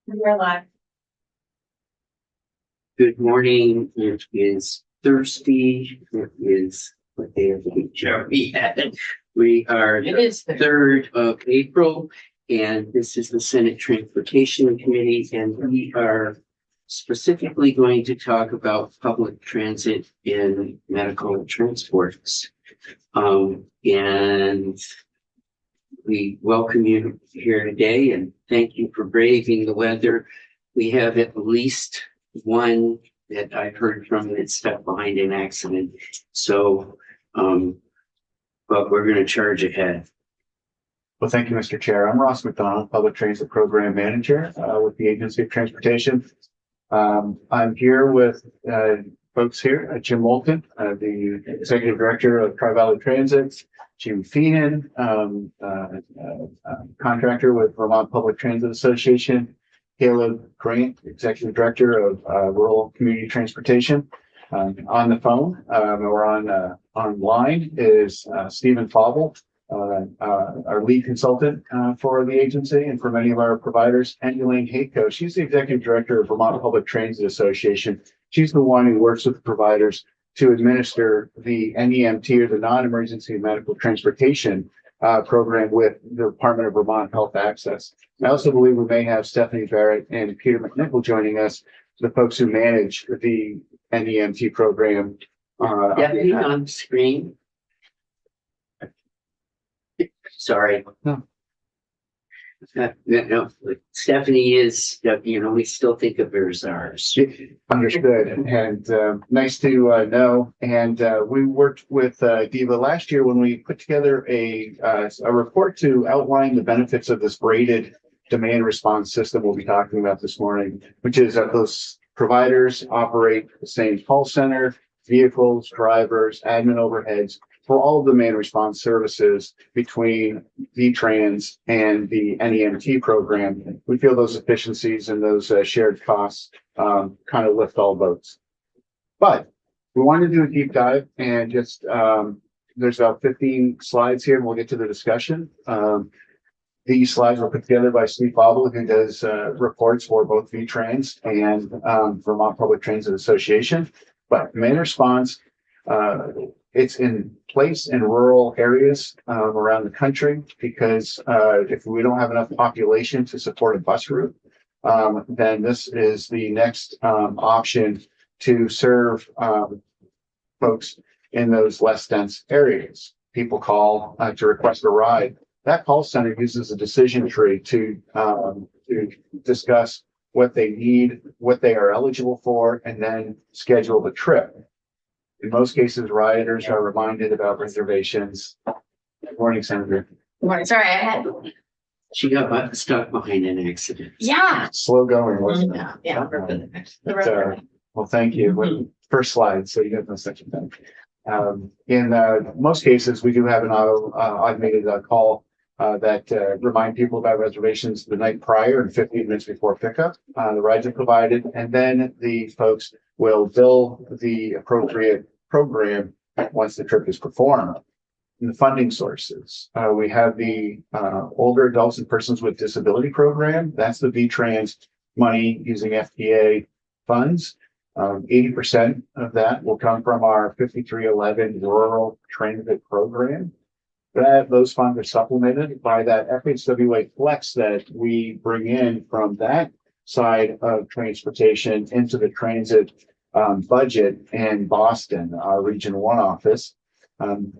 We're live. Good morning. It is Thursday. It is what day of the week are we at? We are It is the 3rd of April, and this is the Senate Transportation Committee, and we are specifically going to talk about public transit and medical transports. And we welcome you here today and thank you for braving the weather. We have at least one that I've heard from that's stuck behind an accident. So, but we're going to charge ahead. Well, thank you, Mr. Chair. I'm Ross McDonald, Public Transit Program Manager with the Agency of Transportation. I'm here with folks here, Jim Moulton, the Executive Director of Tri-Valley Transit, Jim Feenan, contractor with Vermont Public Transit Association, Caleb Grant, Executive Director of Rural Community Transportation. On the phone or online is Stephen Fauble, our lead consultant for the agency and for many of our providers, and Elaine Hayco. She's the Executive Director of Vermont Public Transit Association. She's the one who works with the providers to administer the NEMT, or the Non-Emergency Medical Transportation program with the Department of Vermont Health Access. I also believe we may have Stephanie Barrett and Peter McNichol joining us, the folks who manage the NEMT program. Definitely on the screen. Sorry. No. No, Stephanie is, we still think of her as ours. Understood, and nice to know. And we worked with DEVA last year when we put together a report to outline the benefits of this braided demand response system we'll be talking about this morning, which is that those providers operate the same call center, vehicles, drivers, admin overheads for all of the demand response services between VTrans and the NEMT program. We feel those efficiencies and those shared costs kind of lift all boats. But we wanted to do a deep dive and just, there's about 15 slides here and we'll get to the discussion. These slides were put together by Steve Fauble, who does reports for both VTrans and Vermont Public Transit Association. But demand response, it's in place in rural areas around the country because if we don't have enough population to support a bus route, then this is the next option to serve folks in those less dense areas. People call to request a ride. That call center uses a decision tree to discuss what they need, what they are eligible for, and then schedule the trip. In most cases, riders are reminded about reservations. Good morning, Senator. Good morning. Sorry, I had. She got stuck behind an accident. Yeah. Slow going, wasn't it? Yeah. Well, thank you. First slide, so you have no such thing. In most cases, we do have an automated call that remind people about reservations the night prior and 15 minutes before pickup. The rides are provided, and then the folks will bill the appropriate program once the trip is performed. In the funding sources, we have the older adults and persons with disability program. That's the VTrans money using FDA funds. 80% of that will come from our 5311 rural transit program. Those funds are supplemented by that FHWA flex that we bring in from that side of transportation into the transit budget in Boston, our Region 1 office.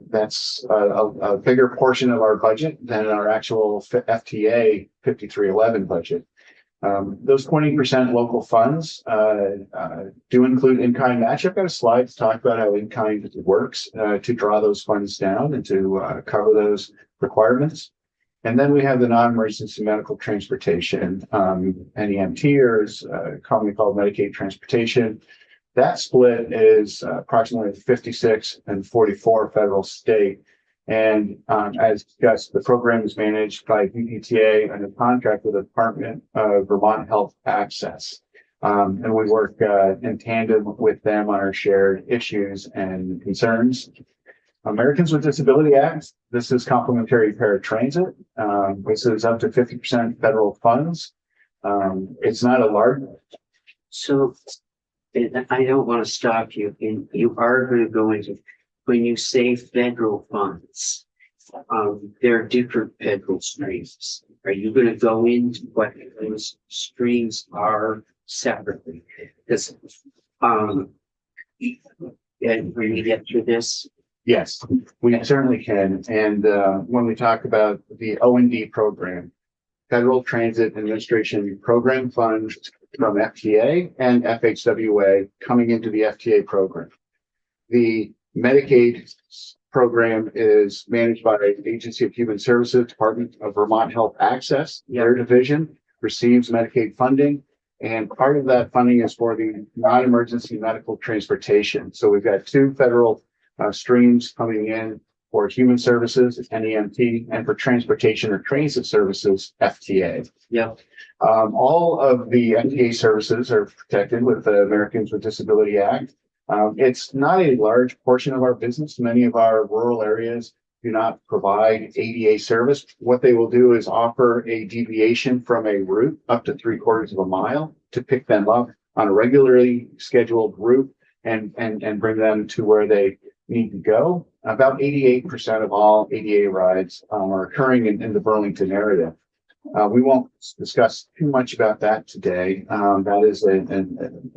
That's a bigger portion of our budget than our actual FTA 5311 budget. Those 20% local funds do include in-kind match. I've got a slide to talk about how in-kind works to draw those funds down and to cover those requirements. And then we have the non-emergency medical transportation, NEMT, or is commonly called Medicaid transportation. That split is approximately 56 and 44 federal state. And as discussed, the program is managed by VPTA and a contract with the Department of Vermont Health Access. And we work in tandem with them on our shared issues and concerns. Americans with Disability Act, this is complementary paratransit. This is up to 50% federal funds. It's not a large, So, and I don't want to stop you, and you are going to go into, when you say federal funds, there are different federal streams. Are you going to go into what those streams are separately? Because, and when we get through this, yes, we certainly can. And when we talk about the O&D program, Federal Transit Administration Program funds from FTA and FHWA coming into the FTA program. The Medicaid program is managed by the Agency of Human Services, Department of Vermont Health Access. Their division receives Medicaid funding, and part of that funding is for the non-emergency medical transportation. So we've got two federal streams coming in for human services, NEMT, and for transportation or transit services, FTA. yeah, All of the FTA services are protected with the Americans with Disability Act. It's not a large portion of our business. Many of our rural areas do not provide ADA service. What they will do is offer a deviation from a route up to 3/4 of a mile to pick them up on a regularly scheduled route and bring them to where they need to go. About 88% of all ADA rides are occurring in the Burlington area. We won't discuss too much about that today. That is an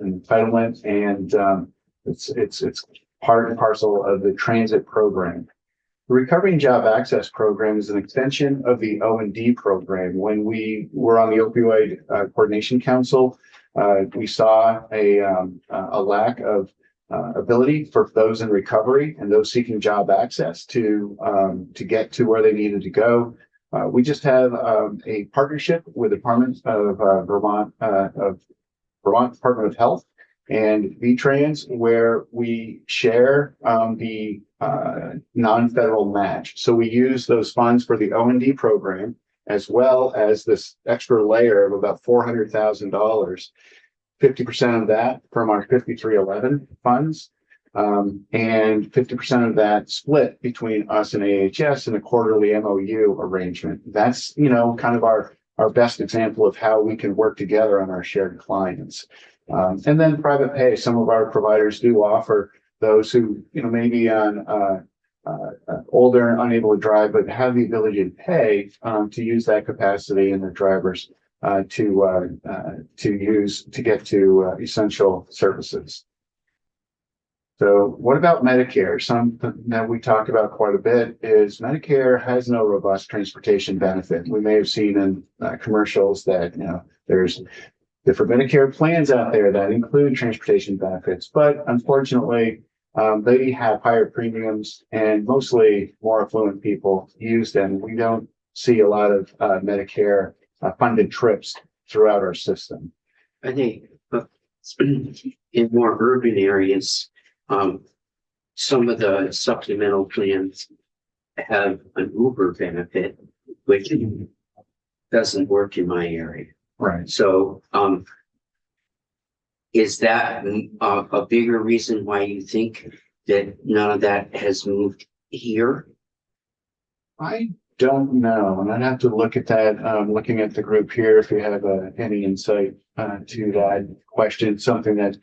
entitlement, and it's part and parcel of the transit program. The Recovery and Job Access Program is an extension of the O&D program. When we were on the Opioid Coordination Council, we saw a lack of ability for those in recovery and those seeking job access to get to where they needed to go. We just have a partnership with the Department of Vermont Department of Health and VTrans, where we share the non-federal match. So we use those funds for the O&D program, as well as this extra layer of about $400,000. 50% of that from our 5311 funds, and 50% of that split between us and AHS in a quarterly MOU arrangement. That's, kind of our best example of how we can work together on our shared clients. And then private pay. Some of our providers do offer those who, may be on older and unable to drive, but have the ability to pay to use that capacity in their drivers to use to get to essential services. So what about Medicare? Something that we talk about quite a bit is Medicare has no robust transportation benefit. We may have seen in commercials that, there's different Medicare plans out there that include transportation benefits, but unfortunately, they have higher premiums and mostly more affluent people use them. We don't see a lot of Medicare funded trips throughout our system. I think in more urban areas, some of the supplemental plans have an Uber benefit, which doesn't work in my area. Right. So, is that a bigger reason why you think that none of that has moved here? I don't know, and I'd have to look at that. Looking at the group here, if you have any insight to that question, something that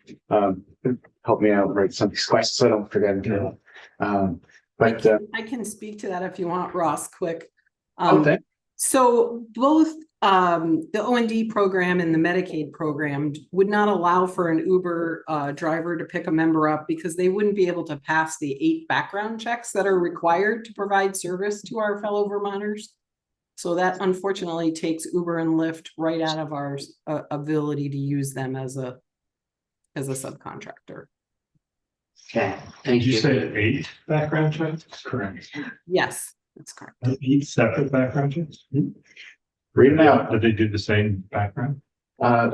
help me out write some of these questions so I don't forget them. I can speak to that if you want, Ross, quick. Okay. So both the O&D program and the Medicaid program would not allow for an Uber driver to pick a member up because they wouldn't be able to pass the 8 background checks that are required to provide service to our fellow Vermonters. So that unfortunately takes Uber and Lyft right out of our ability to use them as a subcontractor. Okay, thank Did you say 8 background checks? Correct. Yes, that's correct. 8 separate background checks? Read them out. Did they do the same background? I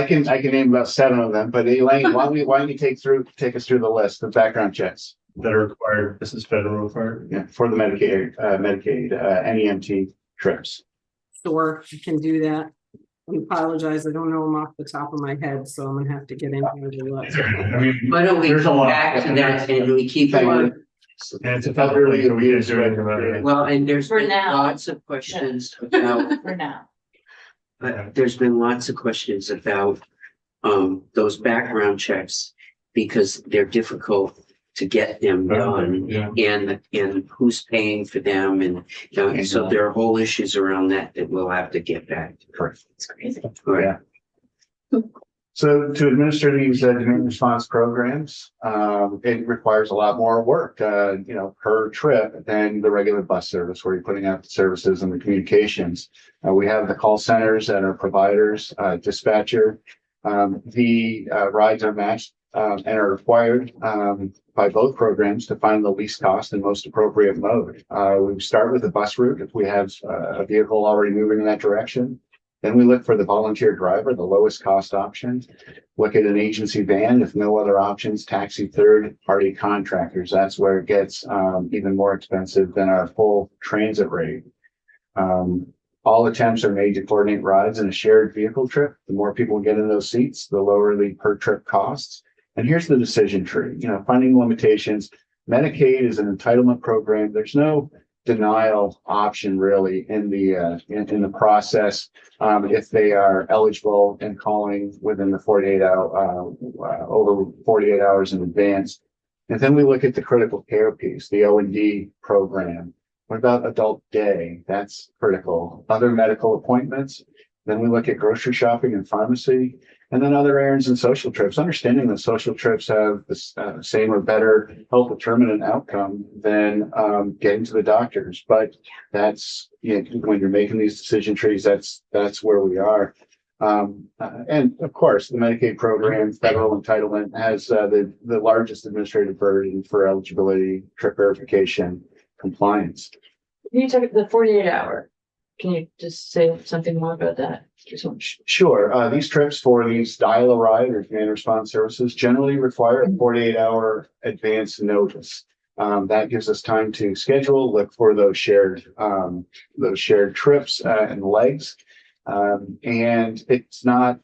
can name about 7 of them, but Elaine, why don't you take us through the list of background checks That are required, this is federal required? for the Medicaid NEMT trips. Sure, I can do that. I apologize, I don't know them off the top of my head, so I'm gonna have to get into the list. I mean, why don't we there's a come lot. back to that and we keep Thank going? you. And it's a federal thing, so we can't do anything about it. Well, and there's For been now. lots of questions about For now. But there's been lots of questions about those background checks because they're difficult to get them done. Yeah. And who's paying for them and, you know, so there are whole issues around that we'll have to get back to. Correct. It's crazy. Right. So to administer these demand response programs, it requires a lot more work, per trip than the regular bus service where you're putting out the services and the communications. We have the call centers that are providers, dispatcher. The rides are matched and are required by both programs to find the least cost and most appropriate mode. We start with the bus route if we have a vehicle already moving in that direction. Then we look for the volunteer driver, the lowest cost option. Look at an agency van, if no other options, taxi third-party contractors. That's where it gets even more expensive than our full transit rate. All attempts are made to coordinate rides in a shared vehicle trip. The more people get in those seats, the lower the per trip costs. And here's the decision tree, funding limitations. Medicaid is an entitlement program. There's no denial option really in the process if they are eligible and calling within the 48 hour over 48 hours in advance. And then we look at the critical care piece, the O&D program. What about adult day? That's critical. Other medical appointments. Then we look at grocery shopping and pharmacy, and then other errands and social trips. Understanding that social trips have the same or better health determinant outcome than getting to the doctors. But that's, when you're making these decision trees, that's where we are. And of course, the Medicaid program, federal entitlement, has the largest administrative burden for eligibility, trip verification, compliance. Can you talk about the 48 hour? Can you just say something more about that? Sure. These trips for these dial a ride or demand response services generally require a 48-hour advance notice. That gives us time to schedule, look for those shared trips and legs. And it's not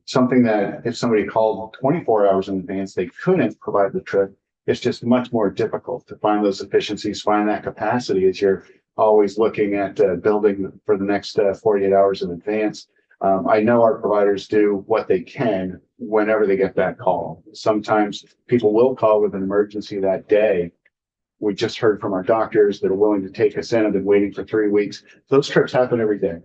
something that if somebody called 24 hours in advance, they couldn't provide the trip. It's just much more difficult to find those efficiencies, find that capacity as you're always looking at building for the next 48 hours in advance. I know our providers do what they can whenever they get that call. Sometimes people will call with an emergency that day. We just heard from our doctors that are willing to take us in. I've been waiting for 3 weeks. Those trips happen every day.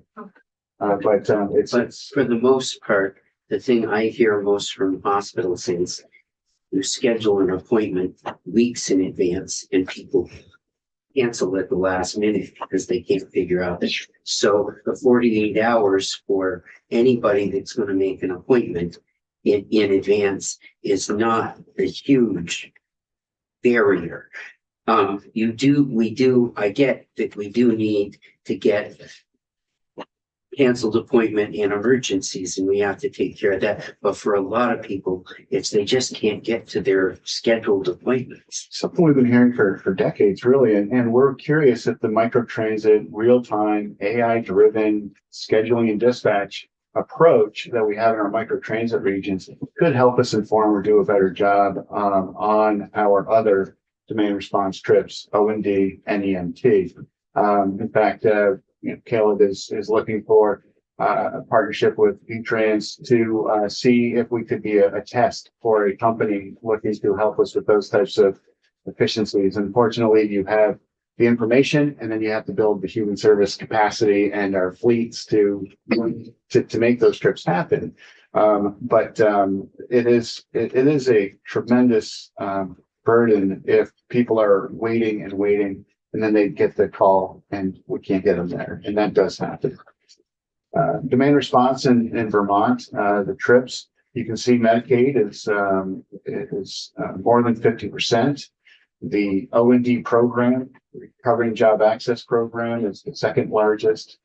But for the most part, the thing I hear most from hospitals is you schedule an appointment weeks in advance and people cancel at the last minute because they can't figure out that. So the 48 hours for anybody that's going to make an appointment in advance is not a huge barrier. I get that we do need to get canceled appointment and emergencies, and we have to take care of that. But for a lot of people, it's they just can't get to their scheduled appointments. Something we've been hearing for decades, really, and we're curious if the microtransit, real-time, AI-driven scheduling and dispatch approach that we have in our microtransit regions could help us inform or do a better job on our other demand response trips, O&D and EMT. In fact, Caleb is looking for a partnership with E-Trans to see if we could be a test for a company looking to help us with those types of efficiencies. Unfortunately, you have the information, and then you have to build the human service capacity and our fleets to make those trips happen. But it is a tremendous burden if people are waiting and waiting, and then they get the call and we can't get them there. And that does happen. Demand response in Vermont, the trips, you can see Medicaid is more than 50%. The O&D program, Recovering Job Access Program, is the second largest.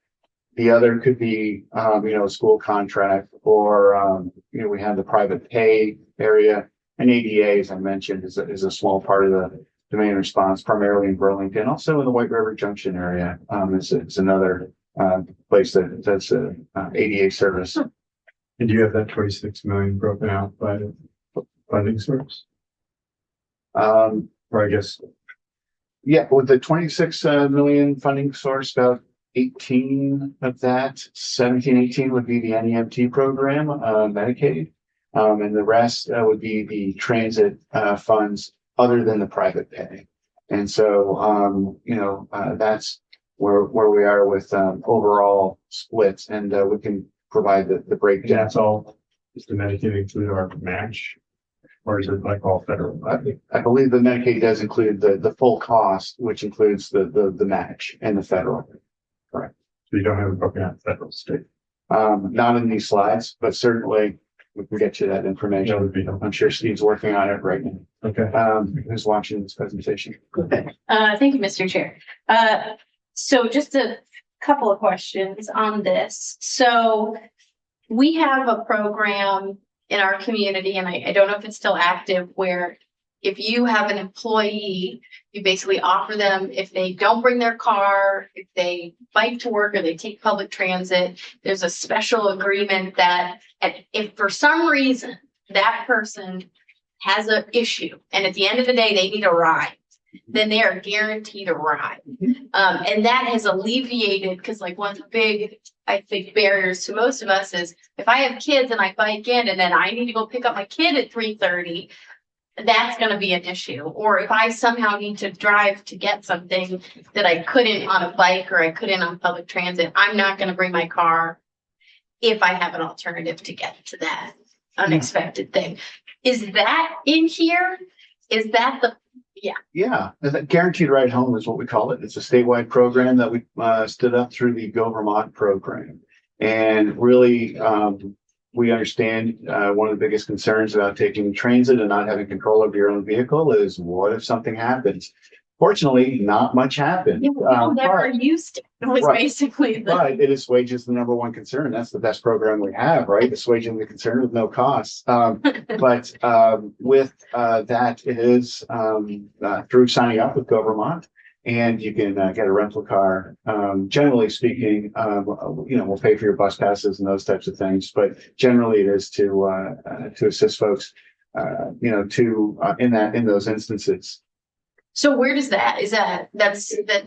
The other could be, a school contract, or, we have the private pay area. And ADA, as I mentioned, is a small part of the demand response, primarily in Burlington. Also in the White River Junction area is another place that's ADA service. And do you have that 26 million broken out by funding source? Or I guess. Yeah, with the 26 million funding source, about 18 of that, 17, 18 would be the NEMT program, Medicaid. And the rest would be the transit funds other than the private pay. And so, that's where we are with overall splits, and we can provide the And breakdown. that's all, is the Medicaid include our match? Or is it like all federal? I believe the Medicaid does include the full cost, which includes the match and the federal. So you don't have a broken out federal state? Not in these slides, but certainly we can get you that That information. would be helpful. I'm sure Steve's working on it right now. Okay. Who's watching this presentation? Thank you, Mr. Chair. So just a couple of questions on this. So we have a program in our community, and I don't know if it's still active, where if you have an employee, you basically offer them, if they don't bring their car, if they bike to work or they take public transit, there's a special agreement that if for some reason that person has an issue and at the end of the day, they need a ride, then they are guaranteed a ride. And that has alleviated, because like one of the big, I think, barriers to most of us is if I have kids and I bike in and then I need to go pick up my kid at 3:30, that's going to be an issue. Or if I somehow need to drive to get something that I couldn't on a bike or I couldn't on public transit, I'm not going to bring my car if I have an alternative to get to that unexpected thing. Is that in here? Is that the, Yeah, the Guaranteed Ride Home is what we call it. It's a statewide program that we stood up through the Go Vermont program. And really, we understand one of the biggest concerns about taking transit and not having control of your own vehicle is, what if something happens? Fortunately, not much happened. people never used it. It was Right. basically the, But it assuages the number one concern. That's the best program we have, right? Assuaging the concern with no costs. But with that, it is through signing up with Go Vermont, and you can get a rental car. Generally speaking, we'll pay for your bus passes and those types of things. But generally, it is to assist folks, in those instances. so where does that,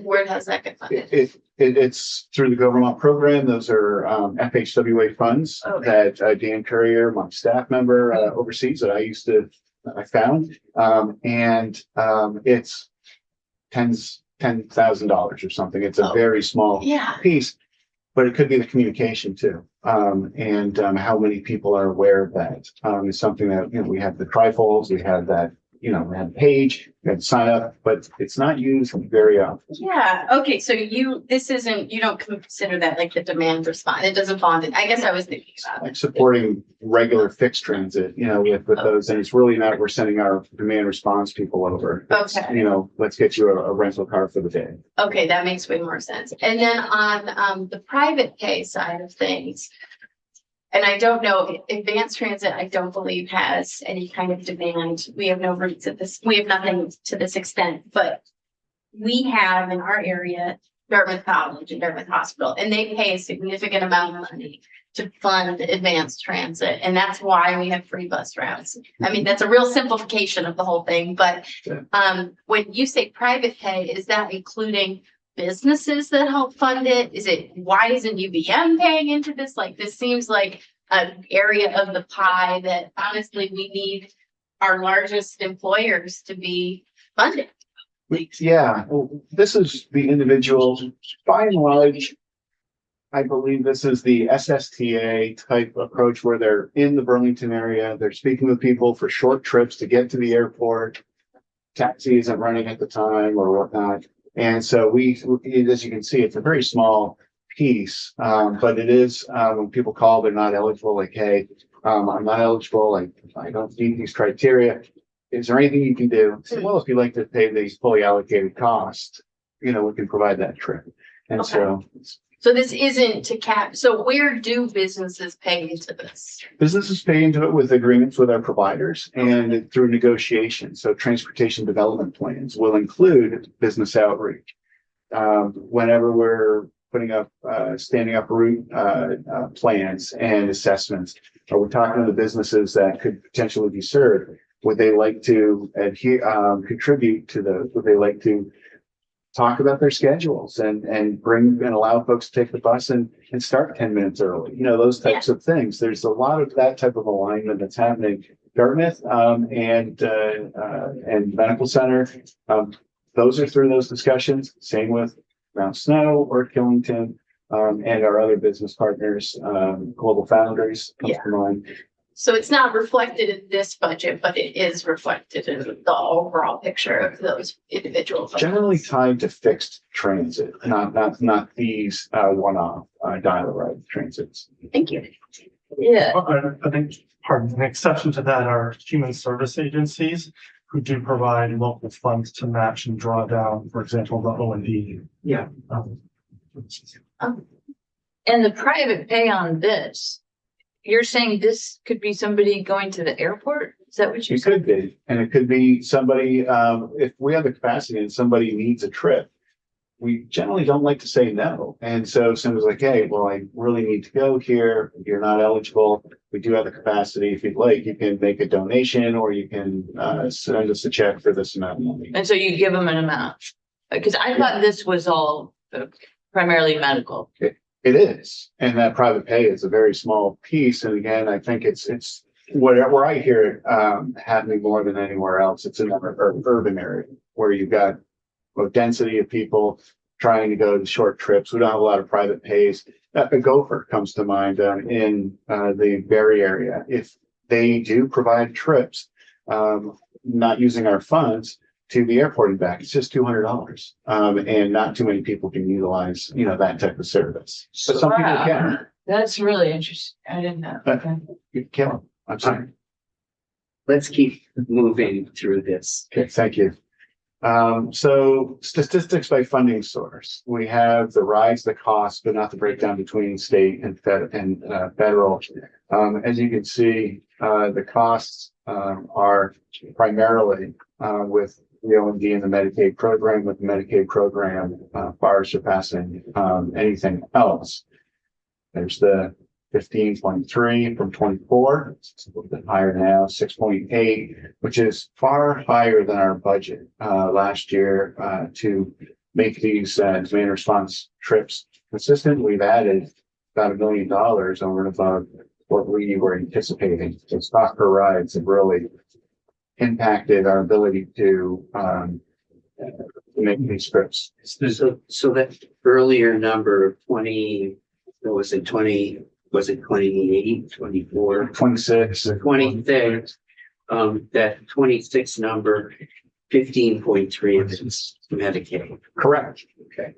where does that get funded? It's through the Go Vermont program. Those are FHWA funds Okay. that Dan Courier, my staff member, oversees, that I found. It's $10,000 or something. It's a Oh. very small Yeah, piece, but it could be the communication too. And how many people are aware of that is something that, we have the trifolds, we have that, we have the page, we have the sign up, but it's not used very often. yeah, okay, so you don't consider that like the demand response, it doesn't bond it, I guess I was thinking about it. Like supporting regular fixed transit, with those, and it's really not, we're sending our demand response people over. It's, Okay. Let's get you a rental car for the day. Okay, that makes way more sense. And then on the private pay side of things, and I don't know, Advanced Transit, I don't believe has any kind of demand. We have no roots at this, we have nothing to this extent, but we have in our area, Dartmouth College and Dartmouth Hospital, and they pay a significant amount of money to fund Advanced Transit, and that's why we have free bus routes. I mean, that's a real simplification of the whole thing, but when you say private pay, is that including businesses that help fund it? Why isn't UVM paying into this? Like, this seems like an area of the pie that honestly we need our largest employers to be funded. Yeah, this is the individuals, by and large. I believe this is the SSTA type approach where they're in the Burlington area. They're speaking with people for short trips to get to the airport. Taxi isn't running at the time or whatnot. And so as you can see, it's a very small piece, but it is, when people call, they're not eligible, like, hey, I'm not eligible, I don't meet these criteria. Is there anything you can do? I said, well, if you'd like to pay the fully allocated cost, we can provide that trip. And So this isn't to cap, so where do businesses pay into this? businesses pay into it with agreements with our providers and through negotiation. So transportation development plans will include business outreach. Whenever we're putting up, standing up route plans and assessments, or we're talking to the businesses that could potentially be served, would they like to contribute to would they like to talk about their schedules and bring and allow folks to take the bus and start 10 minutes early, those types of things. There's a lot of that type of alignment that's happening. Dartmouth, and Medical Center, those are through those discussions. Same with Mount Snow or Killington, and our other business partners, Global Foundries comes to mind. So it's not reflected in this budget, but it is reflected in the overall picture of those individual budgets. Generally tied to fixed transit, not these one-off dial-a-ride transits. Thank you. Yeah, I think, pardon, an exception to that are human service agencies who do provide local funds to match and draw down, for example, the O&D. Yeah. and the private pay on this, you're saying this could be somebody going to the airport? Is that what you It said? could be, and it could be somebody, if we have the capacity and somebody needs a trip, we generally don't like to say no. And so if someone's like, hey, well, I really need to go here, you're not eligible, we do have the capacity. If you'd like, you can make a donation or you can send us a check for this amount of money. And so you give them an amount? Because I thought this was all primarily medical. It is, and that private pay is a very small piece. And again, I think it's where I hear it happening more than anywhere else. It's in the urban area where you've got a density of people trying to go to short trips. We don't have a lot of private pays. A Gopher comes to mind in the Barrie area. If they do provide trips, not using our funds to the airport and back, it's just $200. And not too many people can utilize, that type of service. But some people Wow. can. That's really interesting. I didn't know. Okay. You can. I'm sorry. Let's keep moving through this. Okay, thank you. So statistics by funding source. We have the rise, the cost, but not the breakdown between state and federal. As you can see, the costs are primarily with the O&D and the Medicaid program, with the Medicaid program far surpassing anything else. There's the 15.3 from 24. It's a little bit higher now, 6.8, which is far higher than our budget last year to make these demand response trips consistent. We've added about $1 million over and above what we were anticipating. So cost per rides have really impacted our ability to make these trips. So that earlier number of 20, what was it, 20, was it 28, 24? 26. 26, that 26 number, 15.3 of it's Medicaid. Correct. Okay.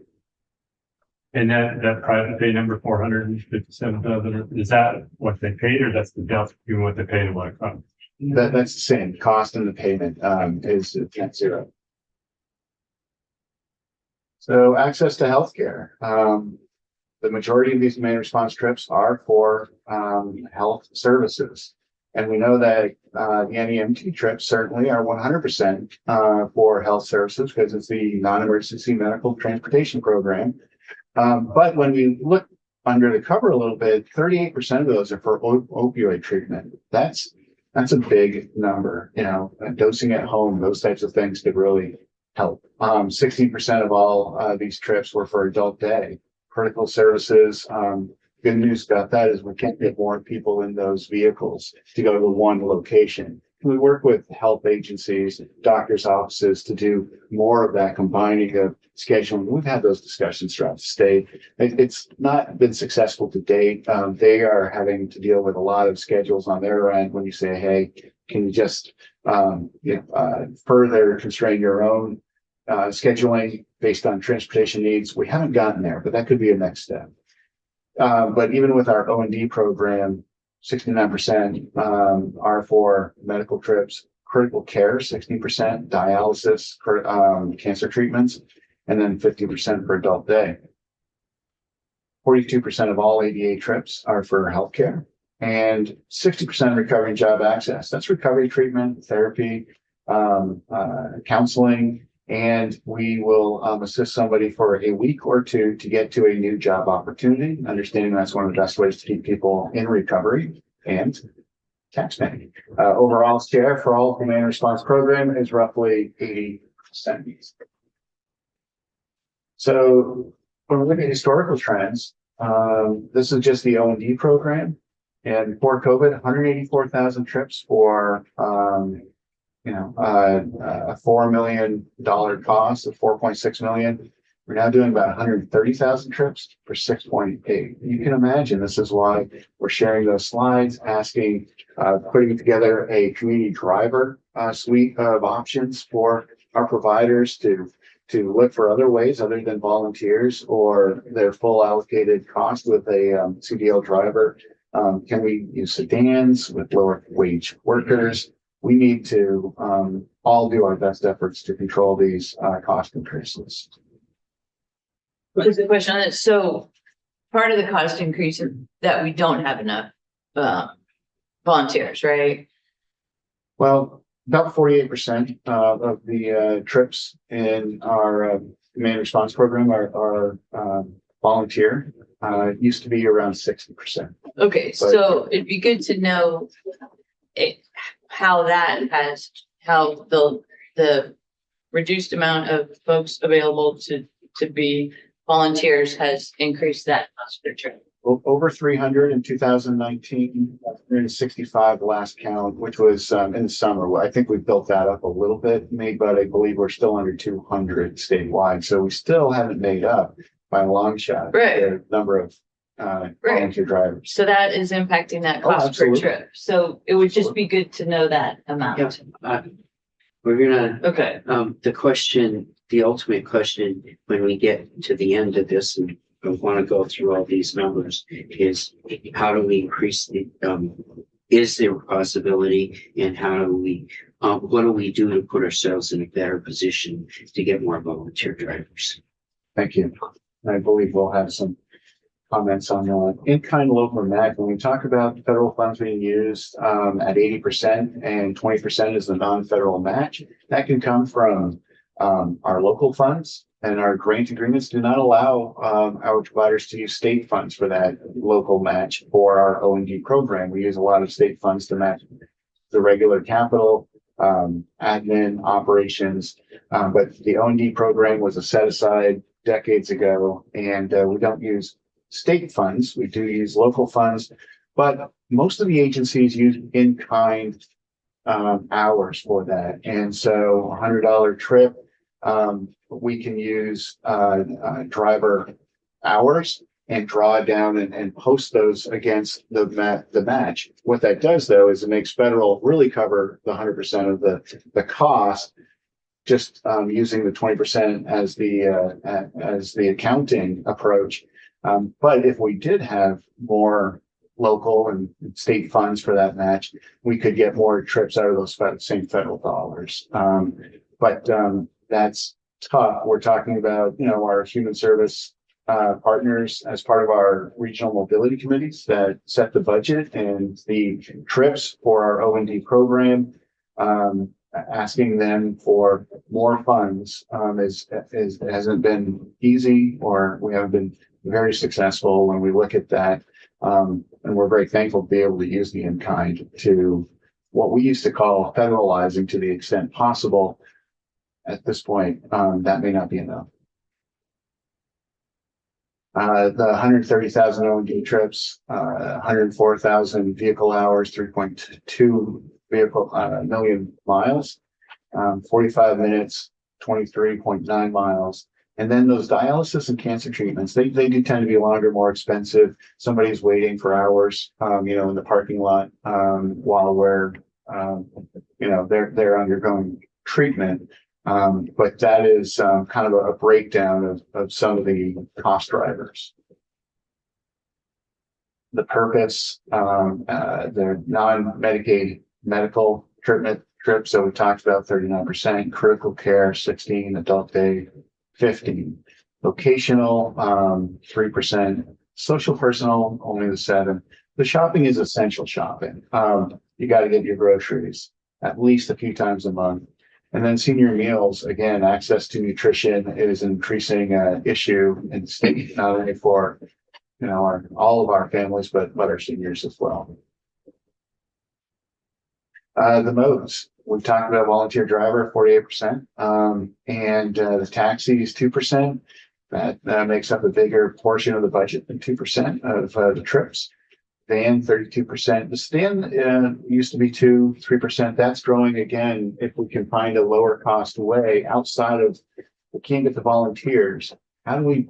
And that private pay number, 457,000, is that what they paid or that's the delta between what they paid and what it cost? That's the same. Cost and the payment is net zero. So access to healthcare. The majority of these demand response trips are for health services. And we know that the NEMT trips certainly are 100% for health services because it's the non-emergency medical transportation program. But when we look under the cover a little bit, 38% of those are for opioid treatment. That's a big number, dosing at home, those types of things could really help. 16% of all these trips were for adult day. Critical services, good news about that is we can't get more people in those vehicles to go to one location. We work with health agencies, doctors' offices to do more of that combining of scheduling. We've had those discussions throughout the state. It's not been successful to date. They are having to deal with a lot of schedules on their end when you say, hey, can you just further constrain your own scheduling based on transportation needs? We haven't gotten there, but that could be a next step. But even with our O&D program, 69% are for medical trips, critical care, 60%, dialysis, cancer treatments, and then 50% for adult day. 42% of all ADA trips are for healthcare, and 60% recovery and job access. That's recovery treatment, therapy, counseling, and we will assist somebody for a week or two to get to a new job opportunity, understanding that's one of the best ways to keep people in recovery and tax paying. Overall share for all demand response program is roughly 80%. So when we look at historical trends, this is just the O&D program. And before COVID, 184,000 trips for, a $4 million cost of 4.6 million. We're now doing about 130,000 trips for 6.8. You can imagine this is why we're sharing those slides, asking, putting together a community driver suite of options for our providers to look for other ways other than volunteers or their full allocated cost with a CDL driver. Can we use sedans with lower wage workers? We need to all do our best efforts to control these cost increases. What is the question on it? So part of the cost increase is that we don't have enough volunteers, right? Well, about 48% of the trips in our demand response program are volunteer. Used to be around 60%. Okay, so it'd be good to know how the reduced amount of folks available to be volunteers has increased that cost per trip. Over 300 in 2019, 365 last count, which was in the summer. I think we built that up a little bit, but I believe we're still under 200 statewide. So we still haven't made up by a long shot the number of volunteer drivers. So that is impacting that cost per absolutely. trip. So it would just be good to know that amount. We're gonna, Okay. the ultimate question, when we get to the end of this and I want to go through all these numbers, is how do we increase is there a possibility, and how do we, what do we do to put ourselves in a better position to get more volunteer drivers? Thank you. I believe we'll have some comments on in-kind local match. When we talk about federal funds being used at 80% and 20% is the non-federal match, that can come from our local funds, and our grant agreements do not allow our providers to use state funds for that local match for our O&D program. We use a lot of state funds to match the regular capital, admin operations, but the O&D program was a set aside decades ago, and we don't use state funds. We do use local funds, but most of the agencies use in-kind hours for that. And so $100 trip, we can use driver hours and draw down and post those against the match. What that does, though, is it makes federal really cover the 100% of the cost, just using the 20% as the accounting approach. But if we did have more local and state funds for that match, we could get more trips out of those same federal dollars. But that's tough. We're talking about, our human service partners as part of our regional mobility committees that set the budget and the trips for our O&D program. Asking them for more funds hasn't been easy, or we haven't been very successful when we look at that. And we're very thankful to be able to use the in-kind to what we used to call federalizing to the extent possible. At this point, that may not be enough. The 130,000 O&D trips, 104,000 vehicle hours, 3.2 million miles, 45 minutes, 23.9 miles. And then those dialysis and cancer treatments, they do tend to be longer, more expensive. Somebody's waiting for hours, in the parking lot, while we're, they're undergoing treatment. But that is kind of a breakdown of some of the cost drivers. The purpose, the non-Medicaid medical treatment trips, so we talked about 39%, critical care 16%, adult day 15%, vocational 3%, social personal only the 7%. The shopping is essential shopping. You got to get your groceries at least a few times a month. And then senior meals, again, access to nutrition is an increasing issue in the state, not only for all of our families, but our seniors as well. The modes, we've talked about volunteer driver, 48%, and the taxi is 2%. That makes up a bigger portion of the budget than 2% of the trips. Van 32%. The stand used to be 2-3%. That's growing again if we can find a lower cost way outside of. We can't get the volunteers. How do we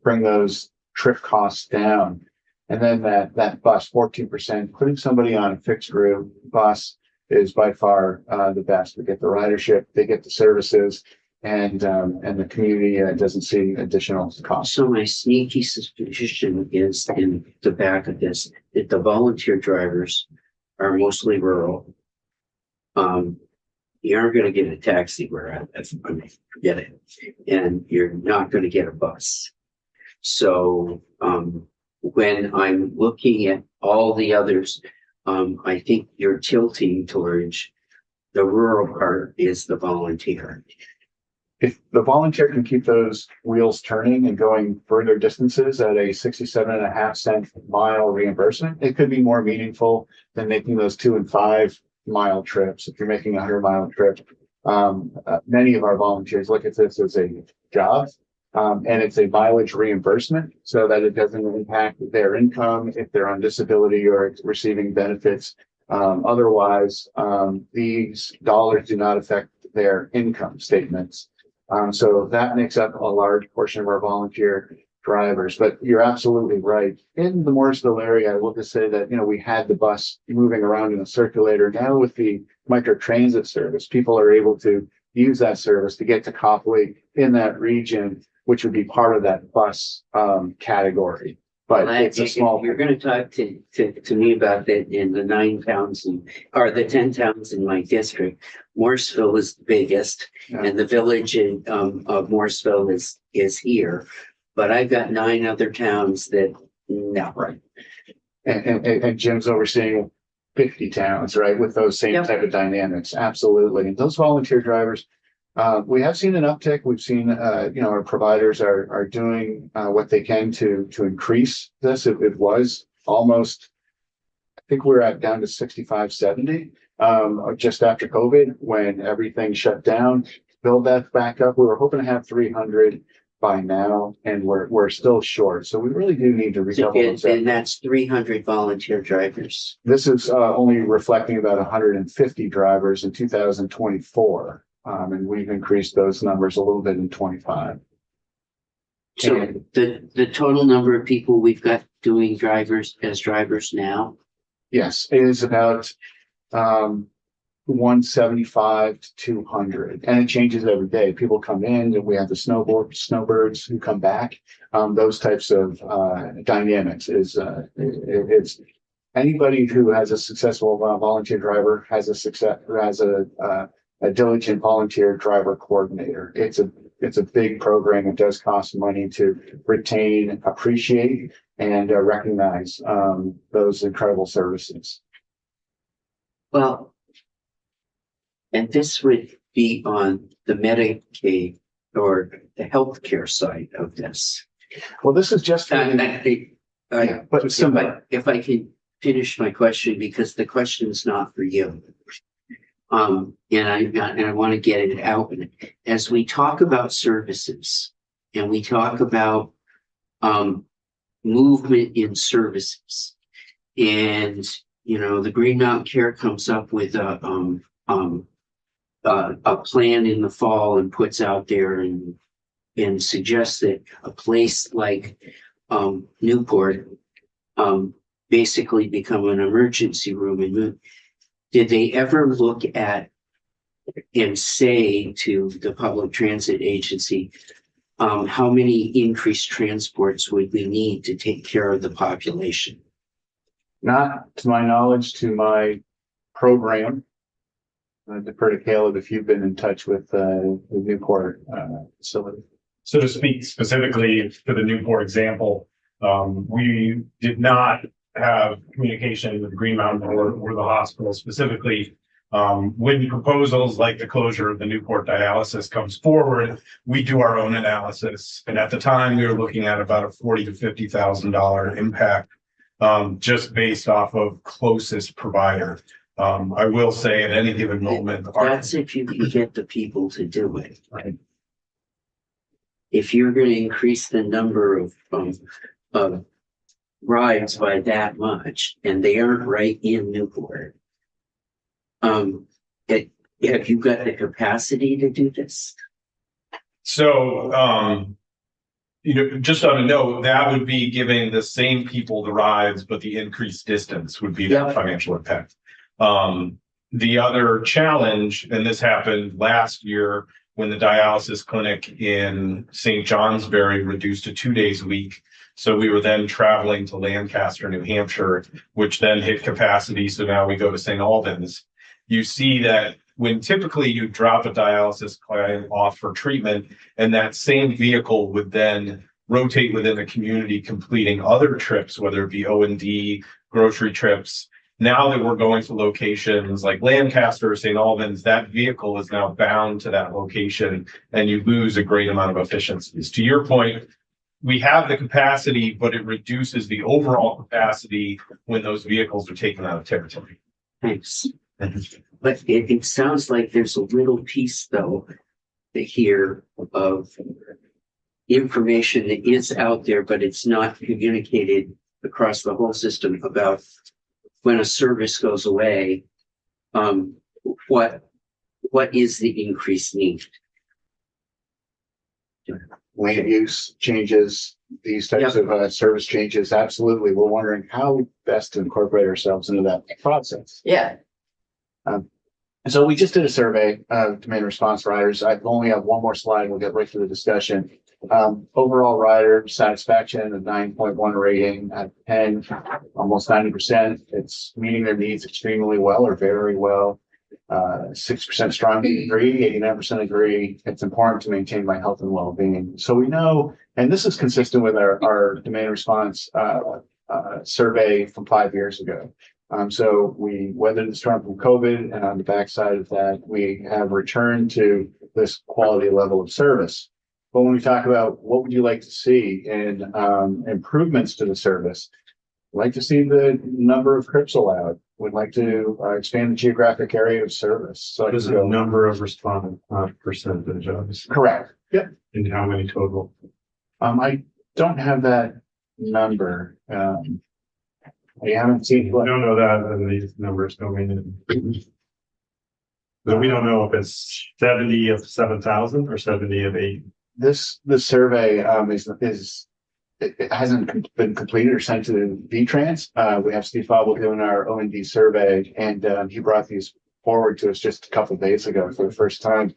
bring those trip costs down? And then that bus 14%, putting somebody on a fixed route bus is by far the best. We get the ridership, they get the services, and the community doesn't see additional costs. So my sneaky suspicion is in the back of this, that the volunteer drivers are mostly rural. You aren't gonna get a taxi where I mean, forget it. And you're not gonna get a bus. So, when I'm looking at all the others, I think you're tilting towards the rural part is the volunteer. If the volunteer can keep those wheels turning and going further distances at a 67.5 cent mile reimbursement, it could be more meaningful than making those 2 and 5 mile trips. If you're making a 100-mile trip, many of our volunteers look at this as a job, and it's a mileage reimbursement so that it doesn't impact their income if they're on disability or receiving benefits. Otherwise, these dollars do not affect their income statements. So that makes up a large portion of our volunteer drivers, but you're absolutely right. In the Morrisville area, I will just say that, we had the bus moving around in a circulator. Now with the micro transit service, people are able to use that service to get to Copley in that region, which would be part of that bus category. But it's a small. You're gonna talk to me about that in the 9 towns or the 10 towns in my district. Morrisville is the biggest, Yeah. and the village of Morrisville is here. But I've got 9 other towns that, no. Right. And Jim's overseeing 50 towns, right, with those same Yep. type of dynamics. Absolutely. And those volunteer drivers, we have seen an uptick. We've seen, our providers are doing what they can to increase this. It was almost, I think we're down to 65, 70 just after COVID when everything shut down. Build that back up. We were hoping to have 300 by now, and we're still short. So we really do need to redouble those And efforts. that's 300 volunteer drivers. This is only reflecting about 150 drivers in 2024. And we've increased those numbers a little bit in 25. So And- the total number of people we've got doing drivers now, Yes, it is about 175 to 200, and it changes every day. People come in, and we have the snowbirds who come back. Those types of dynamics it's anybody who has a successful volunteer driver has a diligent volunteer driver coordinator. It's a big program. It does cost money to retain, appreciate, and recognize those incredible services. well, and this would be on the Medicaid or the healthcare side of this. Well, this is just for the, yeah, but it's similar. If I can finish my question, because the question is not for you. And I want to get it out. As we talk about services and we talk about movement in services, and the Green Mountain Care comes up with a plan in the fall and puts out there and suggests that a place like Newport basically become an emergency room. And did they ever look at and say to the public transit agency, how many increased transports would we need to take care of the population? Not to my knowledge, to my program. I defer to Caleb if you've been in touch with the Newport facility. So to speak specifically to the Newport example, we did not have communication with Green Mountain or the hospital specifically. When proposals like the closure of the Newport dialysis comes forward, we do our own analysis. And at the time, we were looking at about a $40,000 to $50,000 impact, just based off of closest provider. I will say at any given moment, That's if you can get the people to do it. Right. if you're gonna increase the number of rides by that much, and they aren't right in Newport, have you got the capacity to do this? So, just on a note, that would be giving the same people the rides, but the increased distance would be Yeah. that financial impact. The other challenge, and this happened last year when the dialysis clinic in St. Johnsbury reduced to 2 days a week. So we were then traveling to Lancaster, New Hampshire, which then hit capacity. So now we go to St. Albans. You see that when typically you drop a dialysis client off for treatment, and that same vehicle would then rotate within the community, completing other trips, whether it be O&D, grocery trips. Now that we're going to locations like Lancaster or St. Albans, that vehicle is now bound to that location, and you lose a great amount of efficiencies. To your point, we have the capacity, but it reduces the overall capacity when those vehicles are taken out of territory. Thanks. But it sounds like there's a little piece though here of information that is out there, but it's not communicated across the whole system about when a service goes away, what is the increased need? Land use changes, these types of service changes, absolutely. We're wondering how best to incorporate ourselves into that process. Yeah. So we just did a survey of demand response riders. I only have one more slide. We'll get right to the discussion. Overall rider satisfaction, a 9.1 rating out of 10, almost 90%. It's meeting their needs extremely well or very well. 6% strongly agree, 89% agree. It's important to maintain my health and well-being. So we know, and this is consistent with our demand response survey from 5 years ago. So we weathered the storm from COVID, and on the backside of that, we have returned to this quality level of service. But when we talk about what would you like to see in improvements to the service, I'd like to see the number of trips allowed. We'd like to expand the geographic area of service. So There's a number of respondents, not percentage, obviously. correct. Yep. And how many total? I don't have that number. I haven't seen. We don't know that, and these numbers don't mean it. But we don't know if it's 70 of 7,000 or 70 of 8. This survey it hasn't been completed or sent to VTrans. We have Steve Fauble doing our O&D survey, and he brought these forward to us just a couple of days ago for the first time.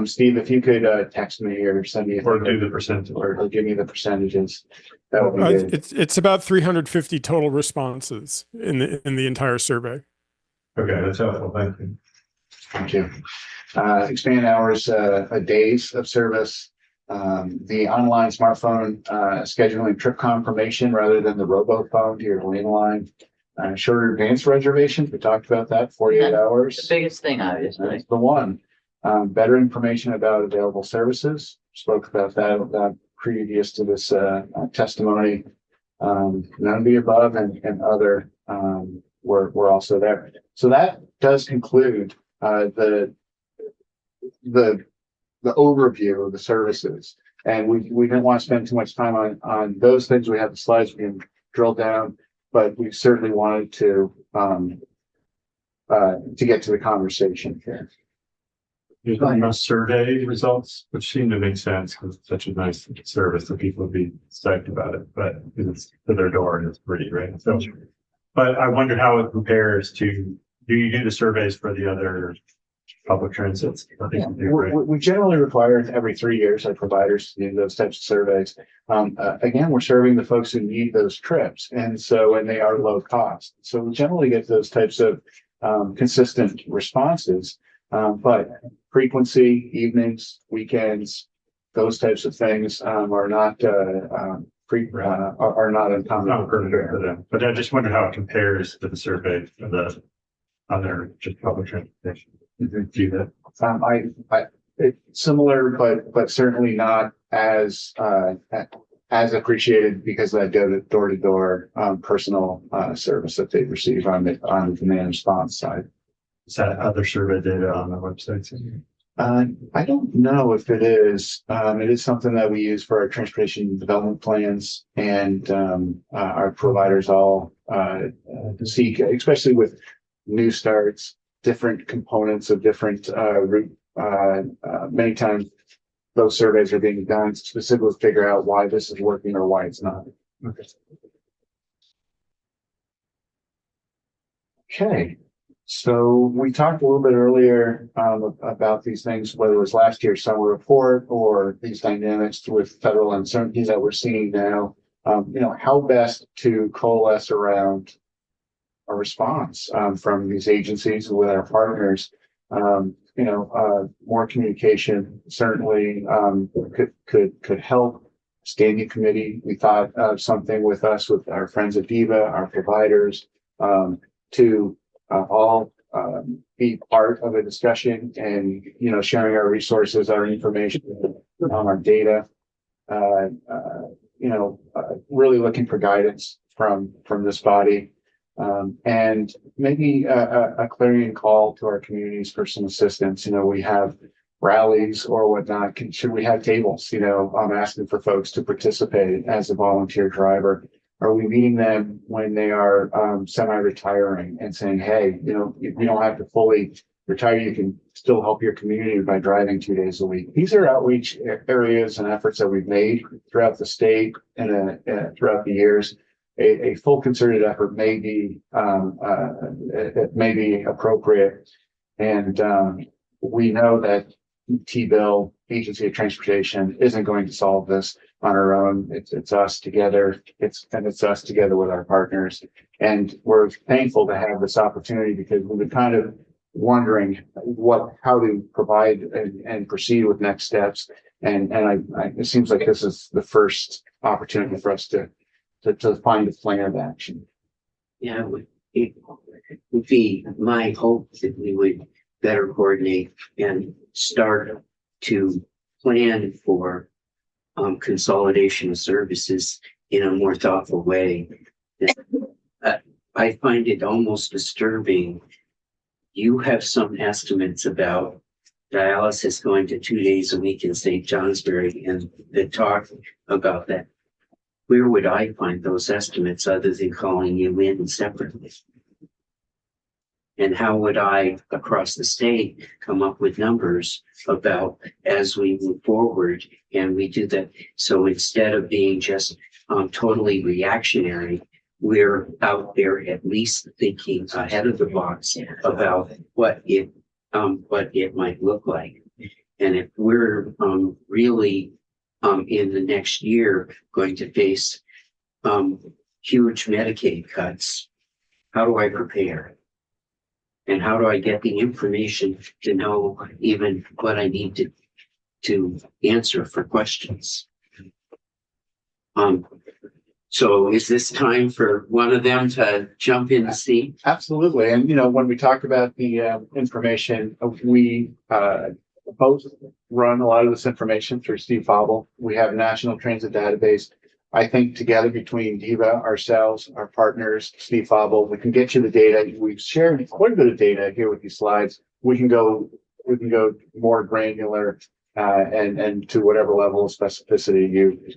Steve, if you could text me or send me Or do the percentage. or give me the percentages, that would be good. It's about 350 total responses in the entire survey. Okay, that's helpful. Thank you. Thank you. Expand hours, a days of service. The online smartphone scheduling trip confirmation rather than the robo-phone to your landline. Shorter advance reservations, we talked about that, 48 hours. The biggest thing, obviously. That's the one. Better information about available services. Spoke about that previous to this testimony. None of the above and other were also there. So that does conclude the overview of the services. And we didn't want to spend too much time on those things. We have the slides we can drill down, but we certainly wanted to get to the conversation here. You're talking about survey results, which seem to make sense because it's such a nice service that people would be psyched about it, but it's to their door and it's pretty, right? So, but I wonder how it compares to, do you do the surveys for the other public transits? I think you do, right? We generally require it every 3 years our providers to do those types of surveys. Again, we're serving the folks who need those trips, and they are low cost. So we generally get those types of consistent responses, but frequency, evenings, weekends, those types of things are not uncommon. Not perfect for them, but I just wonder how it compares to the survey for the other just public transportation. Do that. It's similar, but certainly not as appreciated because of that door-to-door personal service that they receive on the demand response side. Is that other survey data on the website? I don't know if it is. It is something that we use for our transportation development plans and our providers all seek, especially with new starts, different components of different route. Many times those surveys are being done to specifically figure out why this is working or why it's not. Okay. So we talked a little bit earlier about these things, whether it was last year's summer report or these dynamics with federal uncertainties that we're seeing now. How best to coalesce around a response from these agencies with our partners. More communication certainly could help. Standing committee, we thought of something with our friends at DEVA, our providers, to all be part of a discussion and, sharing our resources, our information, our data, really looking for guidance from this body. And maybe a clarion call to our communities for some assistance. We have rallies or whatnot. Should we have tables? I'm asking for folks to participate as a volunteer driver. Are we meeting them when they are semi-retiring and saying, hey, you don't have to fully retire. You can still help your community by driving 2 days a week. These are outreach areas and efforts that we've made throughout the state and throughout the years. A full concerted effort may be appropriate. And we know that T-Bill, Agency of Transportation, isn't going to solve this on our own. It's us together. It's us together with our partners. And we're thankful to have this opportunity because we've been kind of wondering how to provide and proceed with next steps. And it seems like this is the first opportunity for us to find a plan of action. Yeah, it would be my hope that we would better coordinate and start to plan for consolidation of services in a more thoughtful way. I find it almost disturbing. You have some estimates about dialysis going to 2 days a week in St. Johnsbury and the talk about that. Where would I find those estimates other than calling you in separately? And how would I, across the state, come up with numbers about as we move forward and we do that? So instead of being just totally reactionary, we're out there at least thinking ahead of the box about what it might look like. And if we're really in the next year going to face huge Medicaid cuts, how do I prepare? And how do I get the information to know even what I need to answer for questions? So is this time for one of them to jump in the seat? Absolutely. And, when we talk about the information, we both run a lot of this information through Steve Fauble. We have a national transit database. I think together between DEVA, ourselves, our partners, Steve Fauble, we can get you the data. We've shared quite a bit of data here with these slides. We can go more granular and to whatever level of specificity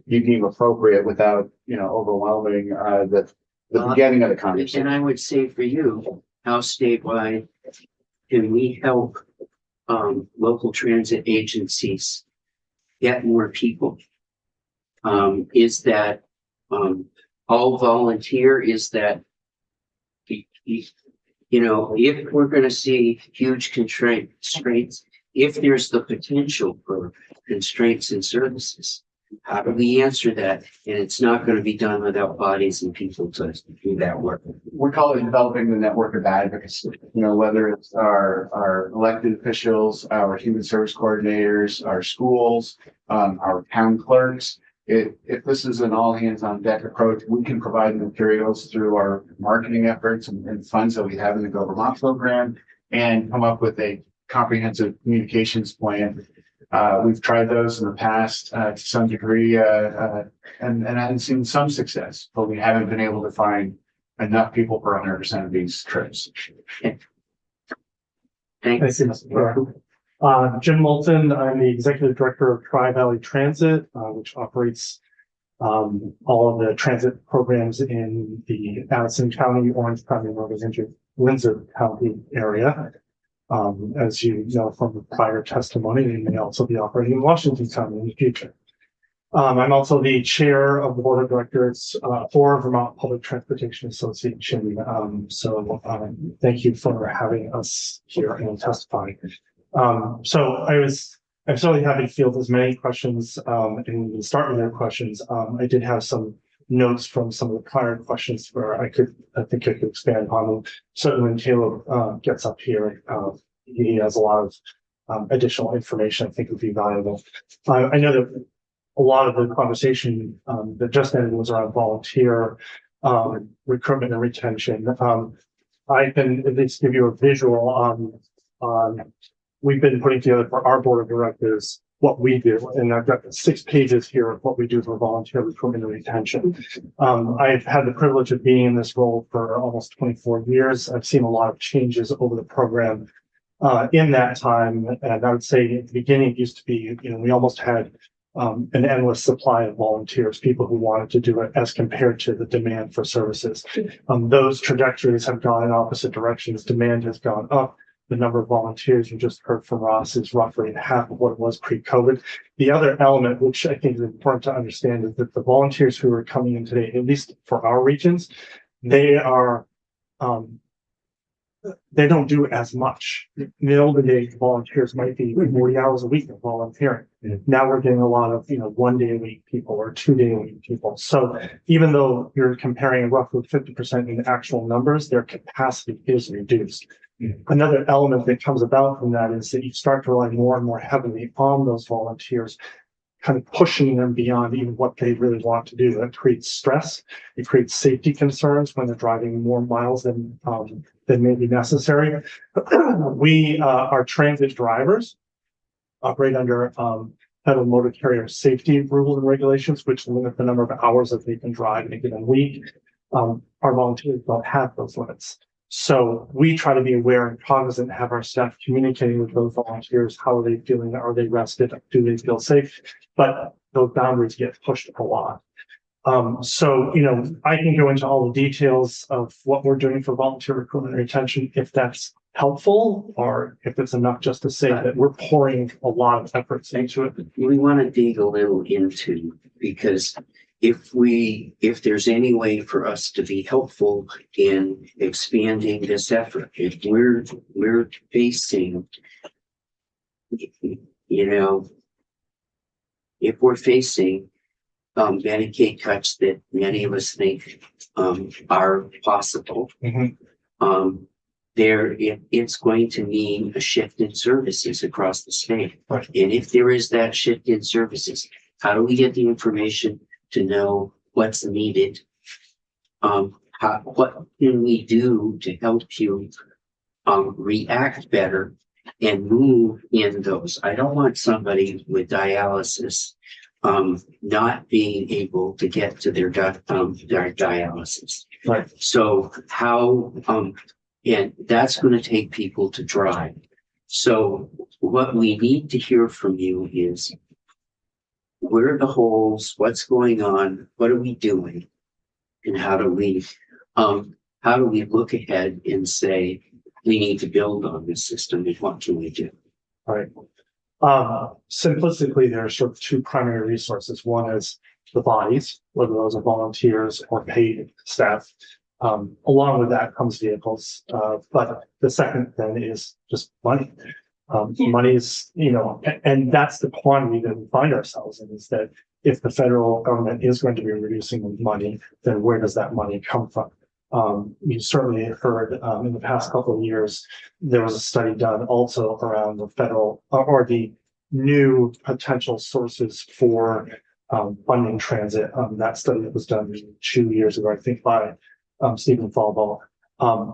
you deem appropriate without overwhelming the beginning of the conversation. And I would say for you, how statewide can we help local transit agencies get more people? Is that all volunteer? Is that, if we're going to see huge constraints, if there's the potential for constraints in services, how do we answer that? And it's not going to be done without bodies and people to do that work. We call it developing the network of advocacy, whether it's our elected officials, our human service coordinators, our schools, our town clerks. If this is an all hands on deck approach, we can provide materials through our marketing efforts and funds that we have in the Go Vermont program and come up with a comprehensive communications plan. We've tried those in the past to some degree and I've seen some success, but we haven't been able to find enough people for 100% of these trips. Thanks. Jim Moulton, I'm the Executive Director of Tri-Valley Transit, which operates all of the transit programs in the Addison County, Orange County, and Windsor County area. As you know from the prior testimony, we may also be operating in Washington County in the future. I'm also the chair of the board of directors for Vermont Public Transportation Association. Thank you for having us here and testifying. I'm certainly happy to field as many questions and start with your questions. I did have some notes from some of the prior questions where I think I could expand on them. Certainly when Caleb gets up here, he has a lot of additional information I think would be valuable. I know that a lot of the conversation that just ended was around volunteer recruitment and retention. I can at least give you a visual on we've been putting together for our board of directors what we do, and I've got 6 pages here of what we do for volunteer recruitment and retention. I've had the privilege of being in this role for almost 24 years. I've seen a lot of changes over the program in that time, and I would say at the beginning it used to be, we almost had an endless supply of volunteers, people who wanted to do it as compared to the demand for services. Those trajectories have gone in opposite directions. Demand has gone up. The number of volunteers you just heard from Ross is roughly half of what it was pre-COVID. The other element, which I think is important to understand, is that the volunteers who are coming in today, at least for our regions, they are they don't do as much. In the older days, volunteers might be 40 hours a week of volunteering. Now we're getting a lot of 1 day a week people or 2 day a week people. So even though you're comparing roughly 50% in actual numbers, their capacity is reduced. Another element that comes about from that is that you start to rely more and more heavily on those volunteers, kind of pushing them beyond even what they really want to do. That creates stress. It creates safety concerns when they're driving more miles than may be necessary. We, our transit drivers, operate under federal motor carrier safety rules and regulations, which limit the number of hours that they can drive in a given week. Our volunteers don't have those limits. So we try to be aware and cognizant, have our staff communicating with those volunteers. How are they feeling? Are they rested? Do they feel safe? But those boundaries get pushed a lot. I can go into all the details of what we're doing for volunteer recruitment and retention if that's helpful, or if it's enough just to say that we're pouring a lot of efforts into it. We want to dig a little into, because if there's any way for us to be helpful in expanding this effort, if we're facing, if we're facing Medicaid cuts that many of us think are possible, it's going to mean a shift in services across the state. Right. And if there is that shift in services, how do we get the information to know what's needed? What can we do to help you react better and move in those? I don't want somebody with dialysis not being able to get to their dialysis. Right. So how, and that's going to take people to drive. So what we need to hear from you is, where are the holes? What's going on? What are we doing? And how do we look ahead and say, we need to build on this system, and what can we do? All right. Simplistically, there are sort of 2 primary resources. One is the bodies, whether those are volunteers or paid staff. Along with that comes vehicles. But the second then is just money. Money is, and that's the quantity that we find ourselves in, is that if the federal government is going to be reducing money, then where does that money come from? You certainly heard in the past couple of years, there was a study done also around the federal or the new potential sources for funding transit. That study that was done 2 years ago, I think, by Stephen Falball.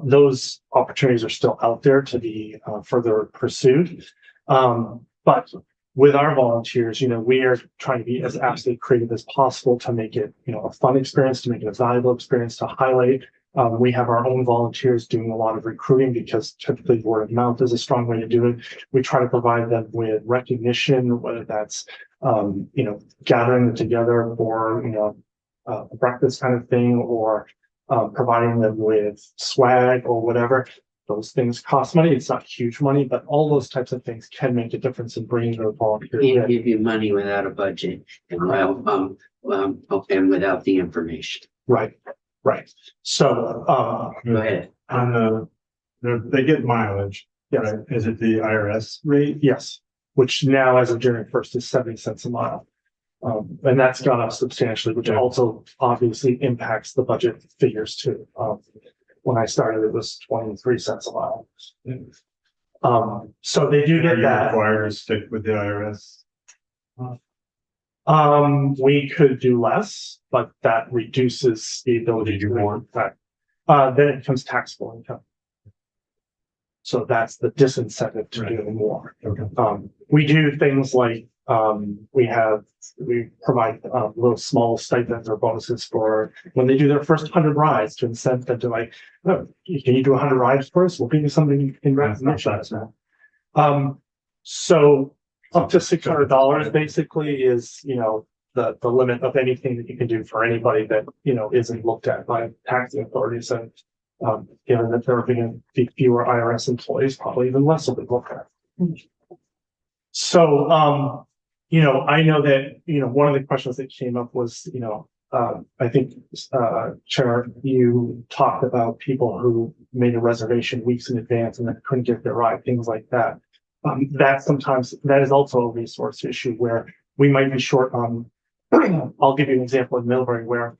Those opportunities are still out there to be further pursued. But with our volunteers, we are trying to be as absolutely creative as possible to make it, a fun experience, to make it a valuable experience, to highlight We have our own volunteers doing a lot of recruiting because typically word of mouth is a strong way to do it. We try to provide them with recognition, whether that's, gathering them together for, a breakfast kind of thing, or providing them with swag or whatever. Those things cost money. It's not huge money, but all those types of things can make a difference in bringing those volunteers Can't in. give you money without a budget and and without the information. Right. So, Go ahead. On they get mileage, yes, right? Is it the IRS rate? yes, which now as of January 1st is 70 cents a mile. And that's gone up substantially, which also obviously impacts the budget figures too. When I started, it was 23 cents a mile. So they do Are get you that. required to stick with the IRS? We could do less, but that reduces the ability to do more. Then it becomes taxable income. So that's the disincentive to do more. Okay. We do things like, we provide little small stipends or bonuses for when they do their first 100 rides to incent them to like, oh, can you do 100 rides first? We'll give you something in recognition. So up to $600 basically is, the limit of anything that you can do for anybody that, isn't looked at by taxing authorities. And given that there are going to be fewer IRS employees, probably even less will be looked at. So, I know that, one of the questions that came up was, I think, Chair, you talked about people who made a reservation weeks in advance and then couldn't get their ride, things like that. That is also a resource issue where we might be short on, I'll give you an example in Millbury where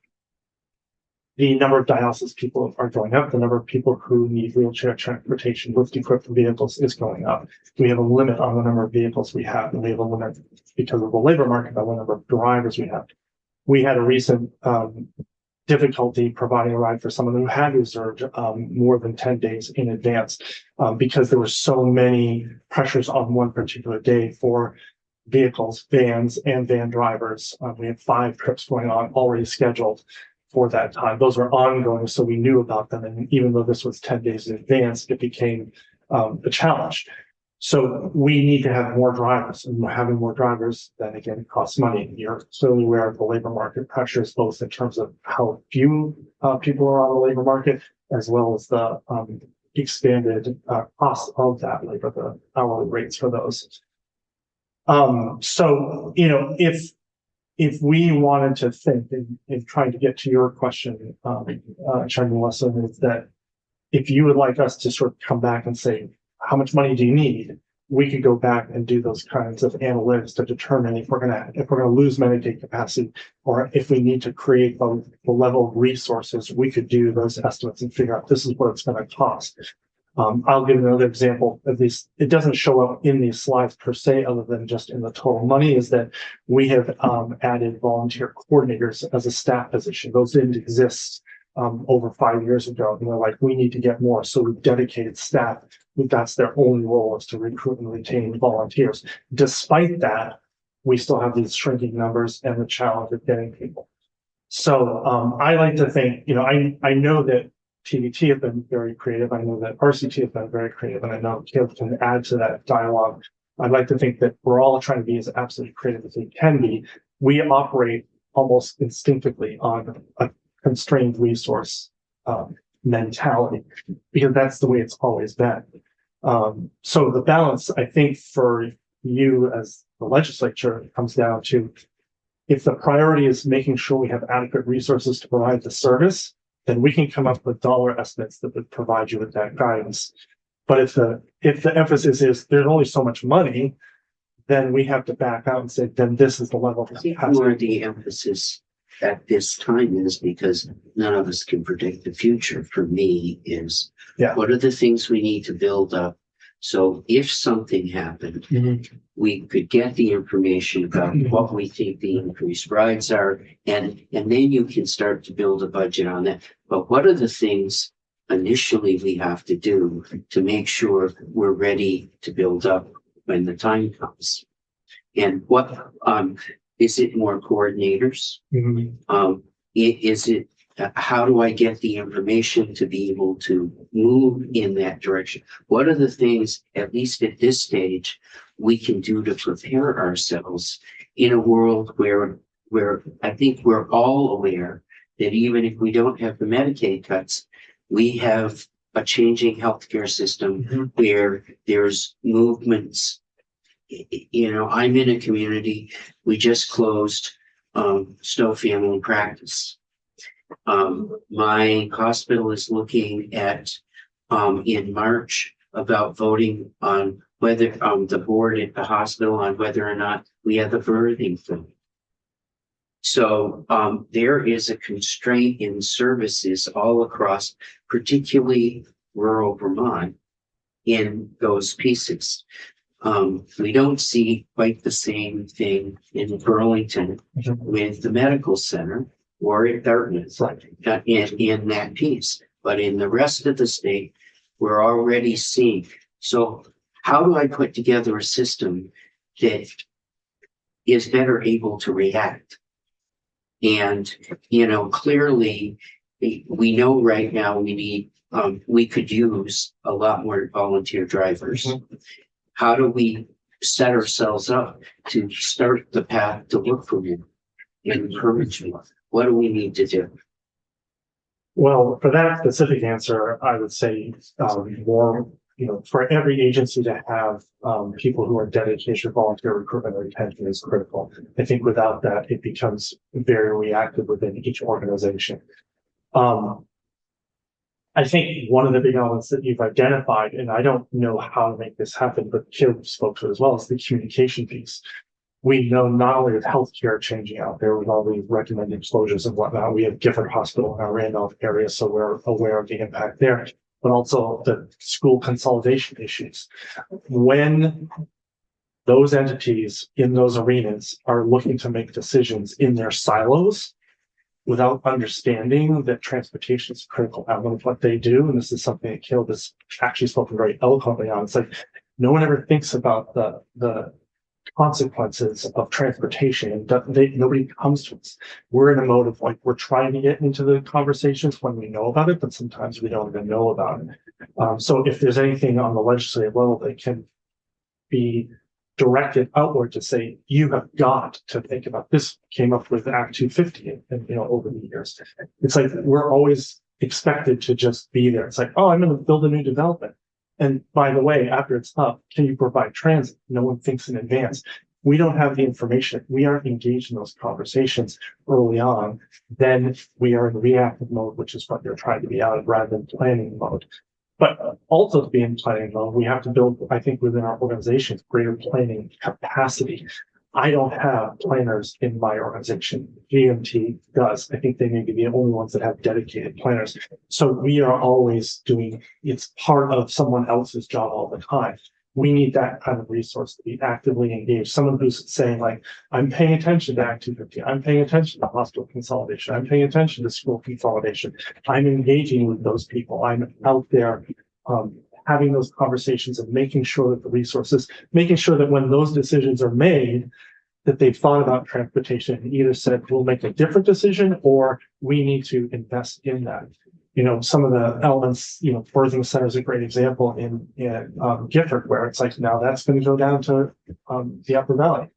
the number of dialysis people are going up, the number of people who need wheelchair transportation with equipped vehicles is going up. We have a limit on the number of vehicles we have, and we have a limit because of the labor market on the number of drivers we have. We had a recent difficulty providing a ride for someone who had reserved more than 10 days in advance because there were so many pressures on one particular day for vehicles, vans, and van drivers. We had 5 trips going on already scheduled for that time. Those were ongoing, so we knew about them. And even though this was 10 days in advance, it became a challenge. So we need to have more drivers, and having more drivers, then again, costs money. You're clearly aware of the labor market pressures, both in terms of how few people are on the labor market, as well as the expanded cost of that labor, the hourly rates for those. So, if we wanted to think in trying to get to your question, Chairman Wesson, is that if you would like us to sort of come back and say, how much money do you need? We could go back and do those kinds of analytics to determine if we're gonna lose Medicaid capacity, or if we need to create the level of resources, we could do those estimates and figure out this is what it's gonna cost. I'll give another example. At least it doesn't show up in these slides per se, other than just in the total money, is that we have added volunteer coordinators as a staff position. Those didn't exist over 5 years ago. And we're like, we need to get more. So we've dedicated staff. That's their only role, is to recruit and retain volunteers. Despite that, we still have these shrinking numbers and the challenge of getting people. So I like to think, I know that TVT have been very creative. I know that RCT have been very creative, and I know Caleb can add to that dialogue. I'd like to think that we're all trying to be as absolutely creative as we can be. We operate almost instinctively on a constrained resource mentality, because that's the way it's always been. So the balance, I think, for you as the legislature comes down to, if the priority is making sure we have adequate resources to provide the service, then we can come up with dollar estimates that would provide you with that guidance. But if the emphasis is there's only so much money, then we have to back out and say, then this is the level of I think capacity. more the emphasis at this time is, because none of us can predict the future, for me, is what are the things we need to build up? So if something happened, we could get the information about what we think the increased rides are, and then you can start to build a budget on that. But what are the things initially we have to do to make sure we're ready to build up when the time comes? And what is it more coordinators? Is it How do I get the information to be able to move in that direction? What are the things, at least at this stage, we can do to prepare ourselves in a world where I think we're all aware that even if we don't have the Medicaid cuts, we have a changing healthcare system where there's movements. You know, I'm in a community, we just closed Stowe Family Practice. My hospital is looking at in March about voting on whether the board at the hospital on whether or not we have the birthing clinic. So there is a constraint in services all across, particularly rural Vermont, in those pieces. We don't see quite the same thing in Burlington with the medical center or at Dartmouth in that piece. But in the rest of the state, we're already seeing. So how do I put together a system that is better able to react? And, you know, clearly we know right now we need, we could use a lot more volunteer drivers. How do we set ourselves up to start the path to look for more and encourage more? What do we need to do? Well, for that specific answer, I would say more, you know, for every agency to have people who are dedicated to volunteer recruitment and retention is critical. I think without that, it becomes very reactive within each organization. I think one of the big elements that you've identified, and I don't know how to make this happen, but Kim spoke to it as well, is the communication piece. We know not only is healthcare changing out there with all these recommended closures and whatnot, we have Gifford Hospital in our Randolph area, so we're aware of the impact there, but also the school consolidation issues. When those entities in those arenas are looking to make decisions in their silos without understanding that transportation is a critical element of what they do, and this is something that Caleb has actually spoken very eloquently on. It's like no one ever thinks about the consequences of transportation. Nobody comes to us. We're in a mode of like, we're trying to get into the conversations when we know about it, but sometimes we don't even know about it. So if there's anything on the legislative level that can be directed outward to say, you have got to think about this, came up with Act 250 and you know, over the years. It's like, we're always expected to just be there. It's like, oh, I'm going to build a new development. And by the way, after it's up, can you provide transit? No one thinks in advance. We don't have the information. We aren't engaged in those conversations early on. Then we are in reactive mode, which is what they're trying to be out of rather than planning mode. But also to be in planning mode, we have to build, I think, within our organizations, greater planning capacity. I don't have planners in my organization. GMT does. I think they may be the only ones that have dedicated planners. So we are always doing, it's part of someone else's job all the time. We need that kind of resource to be actively engaged. Someone who's saying like, I'm paying attention to Act 250. I'm paying attention to hospital consolidation. I'm paying attention to school consolidation. I'm engaging with those people. I'm out there having those conversations and making sure that the resources, making sure that when those decisions are made, that they've thought about transportation and either said, we'll make a different decision or we need to invest in that. You know, some of the elements, you know, birthing center is a great example in Gifford, where it's like, now that's going to go down to the Upper Valley.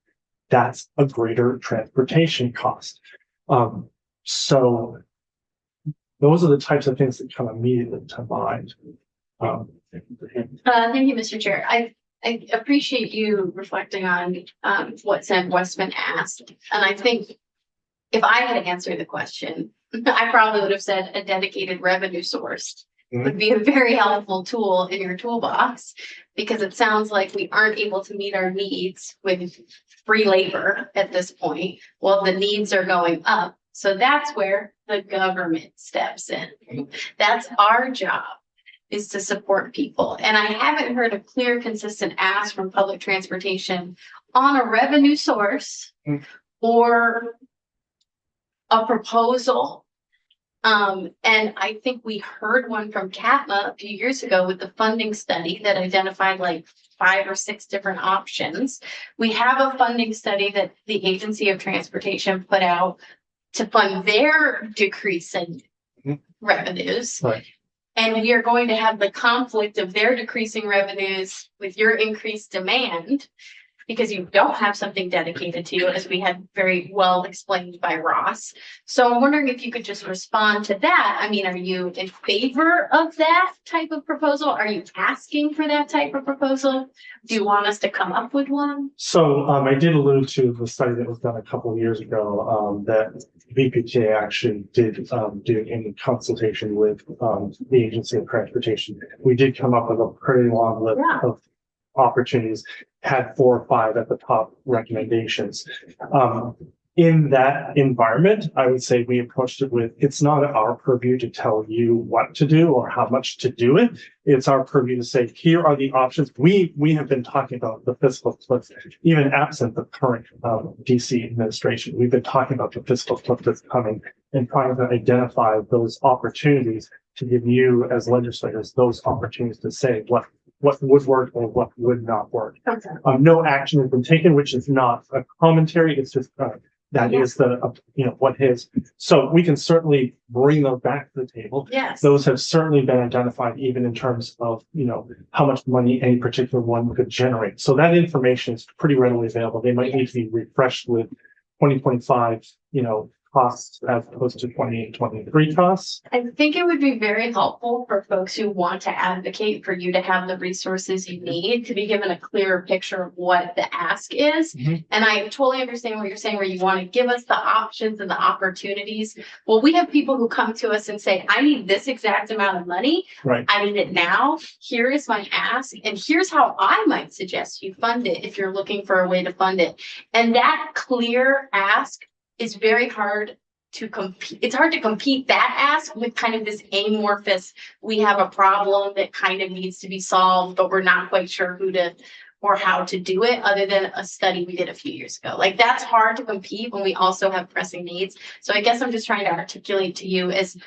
That's a greater transportation cost. So those are the types of things that come immediately to mind. Thank you, Mr. Chair. I appreciate you reflecting on what Sam Westman asked. And I think if I had answered the question, I probably would have said a dedicated revenue source would be a very helpful tool in your toolbox, because it sounds like we aren't able to meet our needs with free labor at this point. Well, the needs are going up. So that's where the government steps in. That's our job, is to support people. And I haven't heard a clear, consistent ask from public transportation on a revenue source or a proposal. And I think we heard one from CATMA a few years ago with the funding study that identified like 5 or 6 different options. We have a funding study that the Agency of Transportation put out to fund their decrease in Mhm. revenues. Right. And we are going to have the conflict of their decreasing revenues with your increased demand because you don't have something dedicated to you, as we had very well explained by Ross. So I'm wondering if you could just respond to that. I mean, are you in favor of that type of proposal? Are you asking for that type of proposal? Do you want us to come up with one? So I did allude to the study that was done a couple of years ago that VPTA actually did do in consultation with the Agency of Transportation. We did come up with a pretty long list Yeah. of opportunities, had 4 or 5 at the top recommendations. In that environment, I would say we approached it with, it's not our purview to tell you what to do or how much to do it. It's our purview to say, here are the options. We have been talking about the fiscal cliff, even absent the current DC administration. We've been talking about the fiscal cliff that's coming and trying to identify those opportunities to give you as legislators those opportunities to say what would work or what would not work. Okay. No action has been taken, which is not a commentary. It's just that is the what is. So we can certainly bring those back to the table. Yes. Those have certainly been identified, even in terms of how much money any particular one could generate. So that information is pretty readily available. They might need to be refreshed with 2025, costs as opposed to 2023 costs. I think it would be very helpful for folks who want to advocate for you to have the resources you need to be given a clearer picture of what the ask is. Mhm. And I totally understand what you're saying, where you want to give us the options and the opportunities. Well, we have people who come to us and say, I need this exact amount of money. Right. I need it now. Here is my ask. And here's how I might suggest you fund it if you're looking for a way to fund it. And that clear ask is very hard to compete. It's hard to compete that ask with kind of this amorphous, we have a problem that kind of needs to be solved, but we're not quite sure who to or how to do it, other than a study we did a few years ago. Like, that's hard to compete when we also have pressing needs. So I guess I'm just trying to articulate to you is,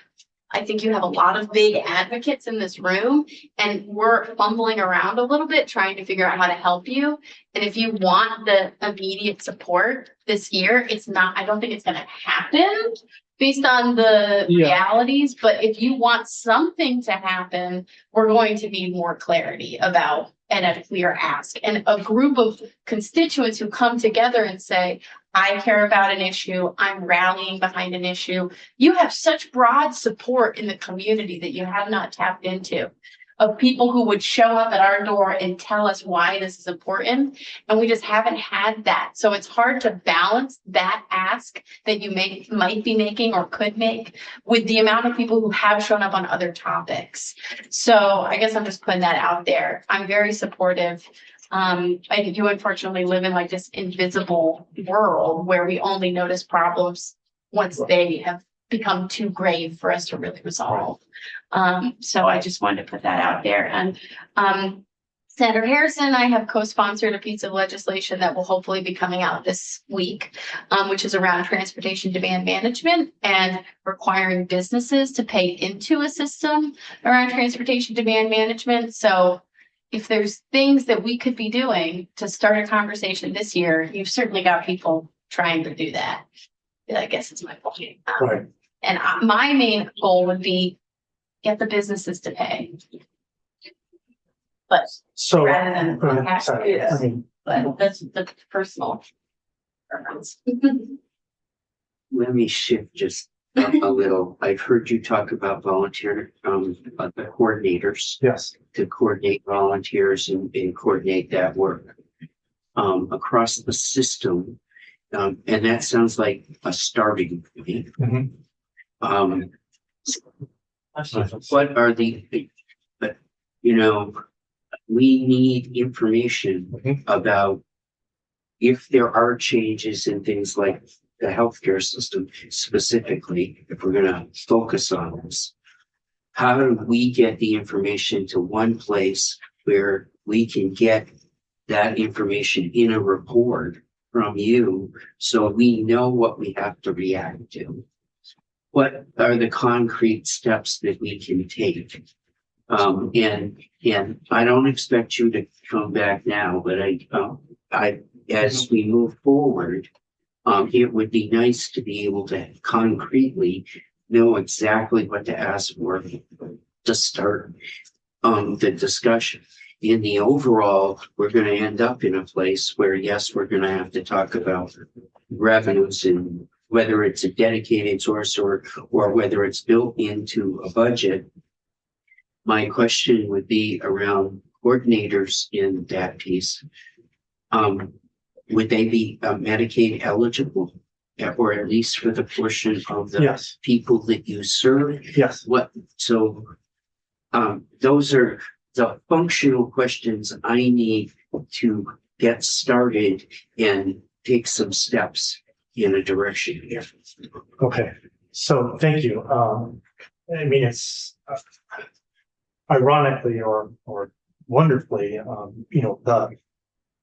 I think you have a lot of big advocates in this room, and we're fumbling around a little bit trying to figure out how to help you. And if you want the immediate support this year, I don't think it's going to happen based on the realities. But if you want something to happen, we're going to need more clarity about and a clear ask, and a group of constituents who come together and say, I care about an issue, I'm rallying behind an issue. You have such broad support in the community that you have not tapped into, of people who would show up at our door and tell us why this is important. And we just haven't had that. So it's hard to balance that ask that you might be making or could make with the amount of people who have shown up on other topics. So I guess I'm just putting that out there. I'm very supportive. I do unfortunately live in like this invisible world where we only notice problems once they have become too grave for us to really resolve. So I just wanted to put that out there. And Senator Harrison and I have co-sponsored a piece of legislation that will hopefully be coming out this week, which is around transportation demand management and requiring businesses to pay into a system around transportation demand management. So if there's things that we could be doing to start a conversation this year, you've certainly got people trying to do that. I guess it's my point. Right. And my main goal would be get the businesses to pay. But So rather than have to do this, mean, but that's the personal preference. Let me shift just a little. I've heard you talk about volunteer, about the coordinators yes. to coordinate volunteers and coordinate that work across the system. And that sounds like a starting point. Mhm. What are but we need information Mhm. about if there are changes in things like the healthcare system specifically, if we're going to focus on this. How do we get the information to one place where we can get that information in a report from you so we know what we have to react to? What are the concrete steps that we can take? And I don't expect you to come back now, but as we move forward, It would be nice to be able to concretely know exactly what to ask for to start the discussion. In the overall, we're going to end up in a place where, yes, we're going to have to talk about revenues and whether it's a dedicated source or whether it's built into a budget. My question would be around coordinators in that piece. Would they be Medicaid eligible, or at least for the portion of the Yes, people that you serve? yes. What, so, those are the functional questions I need to get started and take some steps in a direction here. Okay, so thank you. I mean, it's ironically or wonderfully, you know,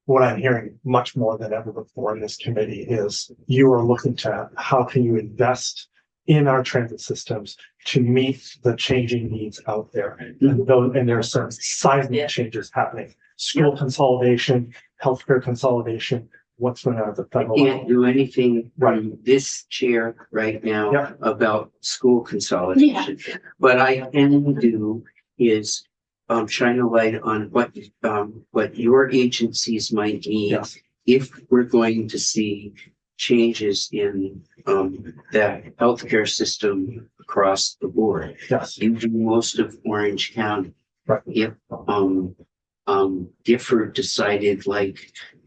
what I'm hearing much more than ever before in this committee is you are looking to how can you invest in our transit systems to meet the changing needs out there. And there are some seismic changes happening. School consolidation, healthcare consolidation, what's going on at the federal Can't level. do anything from this chair right now Yeah. about school consolidation. What I can do is shine a light on what your agencies might need Yes, if we're going to see changes in that healthcare system across the board. yes, You do most of Orange County. right. If Difford decided, like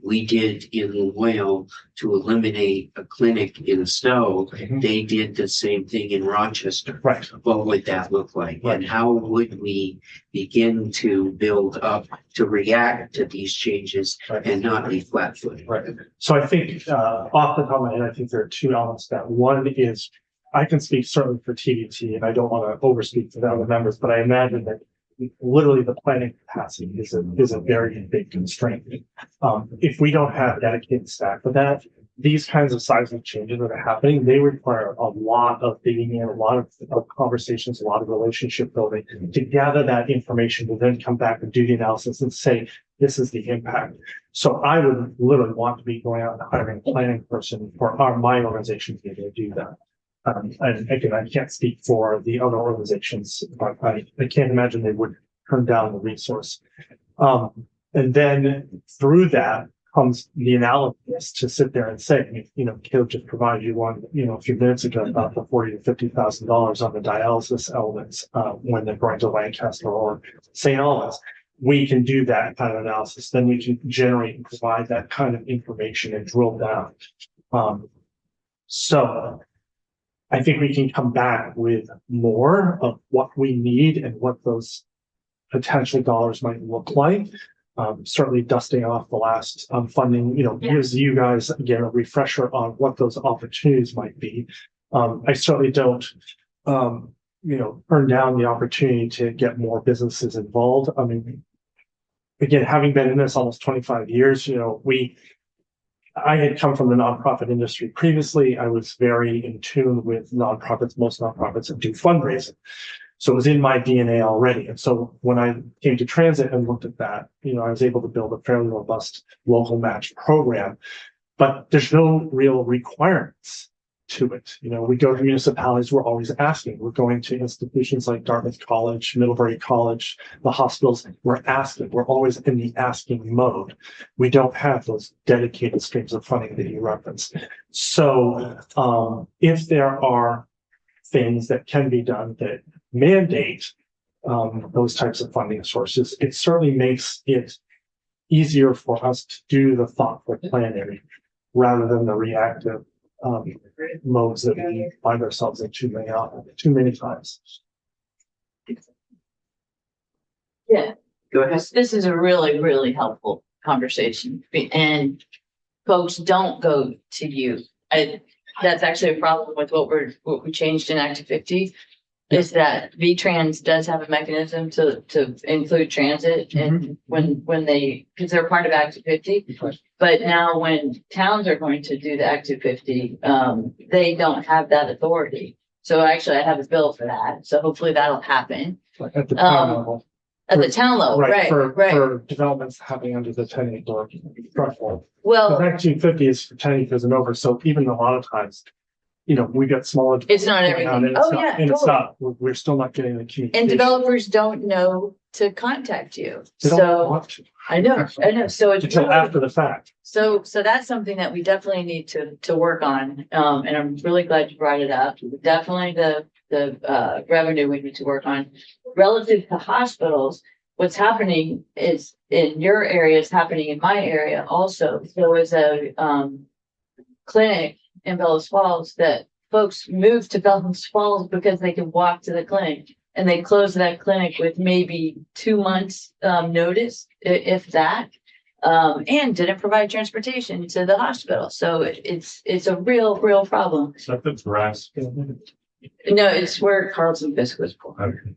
we did in Whale, to eliminate a clinic in Stowe, Mhm. they did the same thing in Rochester. Right. What would that look like? Right. And how would we begin to build up to react to these changes Right. and not be flat-footed? Right. So I think off the top of my head, I think there are two elements to that. One is I can speak certainly for TDT, and I don't want to overspeak for the other members, but I imagine that literally the planning capacity is a very big constraint. If we don't have dedicated staff for that, these kinds of seismic changes that are happening, they require a lot of digging in, a lot of conversations, a lot of relationship building to gather that information to then come back and do the analysis and say, this is the impact. So I would literally want to be going out and hiring a planning person for my organization to be able to do that. And again, I can't speak for the other organizations, but I can't imagine they would turn down the resource. And then through that comes the analysis to sit there and say, you know, Caleb just provided you one, you know, a few minutes ago about the $40,000 to $50,000 on the dialysis elements when they're going to Lancaster or St. Albans. We can do that kind of analysis. Then we can generate and provide that kind of information and drill down. So I think we can come back with more of what we need and what those potential dollars might look like. Certainly dusting off the last funding, you know, gives you guys again a refresher on what those opportunities might be. I certainly don't, you know, turn down the opportunity to get more businesses involved. I mean, again, having been in this almost 25 years, you know, I had come from the nonprofit industry previously. I was very in tune with nonprofits, most nonprofits that do fundraising. So it was in my DNA already. And so when I came to transit and looked at that, you know, I was able to build a fairly robust local match program, but there's no real requirements to it. You know, we go to municipalities, we're always asking. We're going to institutions like Dartmouth College, Middlebury College, the hospitals, we're asking. We're always in the asking mode. We don't have those dedicated streams of funding that you referenced. So if there are things that can be done that mandate those types of funding sources, it certainly makes it easier for us to do the thoughtful planning rather than the reactive modes that we find ourselves in too many times. Yeah, Go ahead. this is a really, really helpful conversation and folks don't go to you. That's actually a problem with what we changed in Act 50 is that VTrans does have a mechanism to include transit and when they, because they're part of Act 50. But now when towns are going to do the Act 50, they don't have that authority. So actually I have a bill for that. So hopefully that'll happen. At the town level. At the town level, right, For right. developments happening under the 10 acre threshold. The Well, 1950 is for 10 acres and over, so even a lot of times, we got smaller. It's not development everything. and it's Oh, not- yeah, And it's totally. not, we're still not getting the communication. and developers don't know to contact you. They don't So want to, I know. So it's until really, after the fact. so that's something that we definitely need to work on. And I'm really glad you brought it up. Definitely the revenue we need to work on. Relative to hospitals, what's happening is in your area is happening in my area also. There was a clinic in Bellows Falls that folks moved to Bellows Falls because they could walk to the clinic. And they closed that clinic with maybe 2 months notice, if that. And didn't provide transportation to the hospital. So it's a real problem. Something's grass. No, it's where Carlton Fisk was born.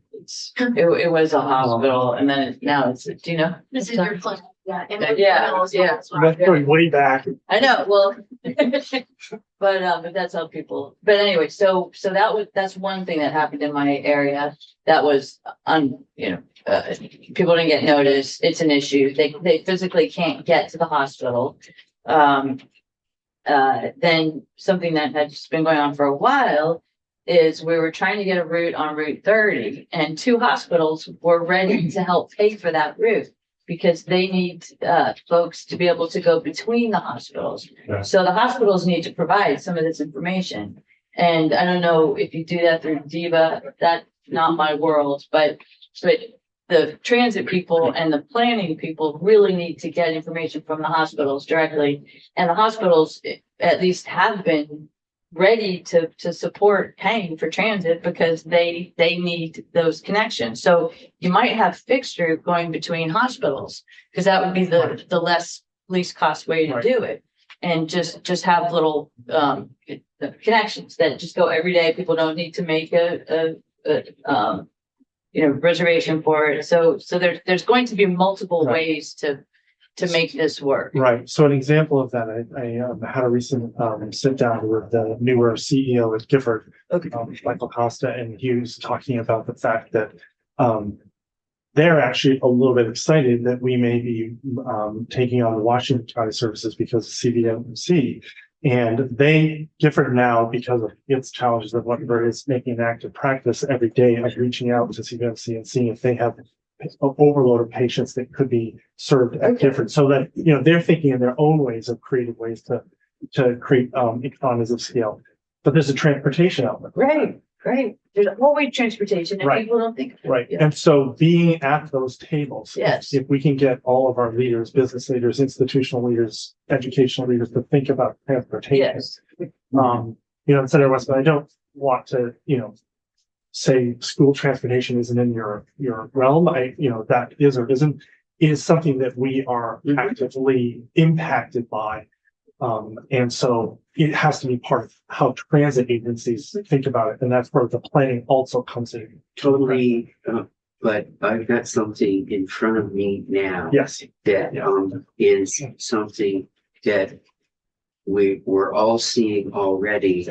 Okay. It was a hospital and then now it's, do you know? This is your plan. Yeah. Yeah. That's going way back. I know, well. But that's how people, but anyway, so that's one thing that happened in my area. That was people didn't get notice. It's an issue. They physically can't get to the hospital. Then something that had just been going on for a while is we were trying to get a route on Route 30 and 2 hospitals were ready to help pay for that route because they need folks to be able to go between the hospitals. Yeah. So the hospitals need to provide some of this information. And I don't know if you do that through Diva, that's not my world, but the transit people and the planning people really need to get information from the hospitals directly. And the hospitals at least have been ready to support paying for transit because they need those connections. So you might have fixed route going between hospitals because that would be the least cost way to do it. And just have little connections that just go every day. People don't need to make a reservation for it. So there's going to be multiple Right. ways to make this work. Right. So an example of that, I had a recent sit down with the newer CEO at Gifford, Okay. Michael Costa, and he was talking about the fact that they're actually a little bit excited that we may be taking on the Washington County services because of CVMC. And Gifford now, because of its challenges of whatever, is making an active practice every day of reaching out to CVMC and seeing if they have an overload of patients that could be served at Gifford. So that, they're thinking in their own ways of creative ways to create economies of scale. But there's a transportation element. Right. There's a whole way of transportation and Right. people don't think. of it. Right. Yeah. And so being at those tables. Yes. If we can get all of our leaders, business leaders, institutional leaders, educational leaders to think about transportation. Yes. Instead of West, I don't want to, say school transportation isn't in your realm. That is or isn't, is something that we are Mhm. actively impacted by. And so it has to be part of how transit agencies think about it. And that's where the planning also comes in. Totally, but I've got something in front of me now. Yes. That is something that we're all seeing already.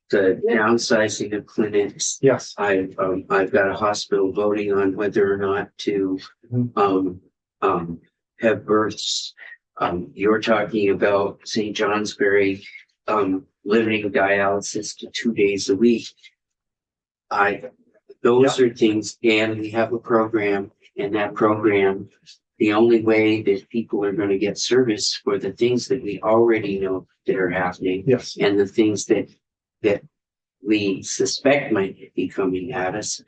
The downsizing of clinics. Yes. I've got a hospital voting on whether or not to have births. You're talking about St. Johnsbury limiting dialysis to 2 days a week. Those are things, and we have a program, and that program, the only way that people are going to get service for the things that we already know that are happening, Yes. and the things that we suspect might be coming at us,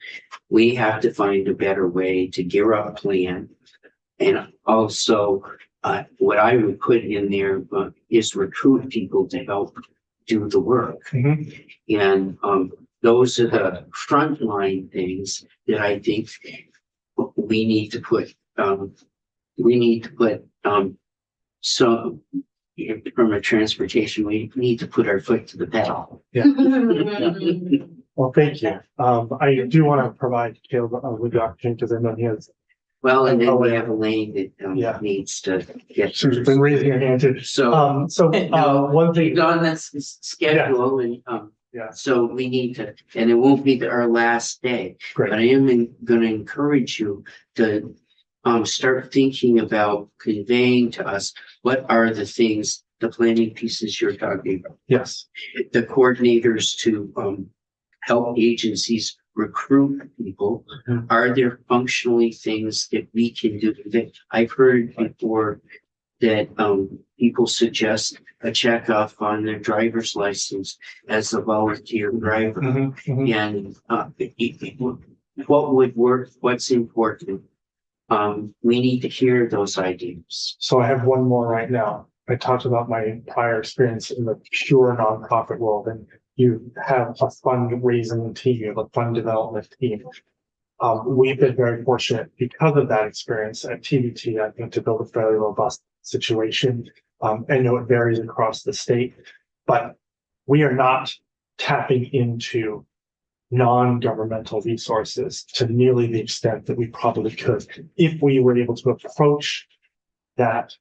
we have to find a better way to gear up a plan. And also, what I would put in there is recruit people to help do the work. Mhm. And those are the frontline things that I think we need to put. So from a transportation, we need to put our foot to the pedal. Well, thank you. I do want to provide Caleb with the opportunity because I know he has, Well, and then we have Elaine that Yeah. needs to get. she's been raising her hand too. So One thing. on this schedule and Yeah. So we need to, and it won't be our last day, Great. but I am gonna encourage you to start thinking about conveying to us what are the things, the planning pieces you're talking about. Yes. The coordinators to help agencies recruit people. Mhm. Are there functionally things that we can do? That I've heard before that people suggest a check off on their driver's license as a volunteer driver. Mhm, mhm. And what would work, what's important? We need to hear those ideas. So I have one more right now. I talked about my prior experience in the pure nonprofit world, and you have a fundraising team, you have a fund development team. We've been very fortunate because of that experience at TBT, I think, to build a fairly robust situation. I know it varies across the state, but we are not tapping into non-governmental resources to nearly the extent that we probably could if we were able to approach that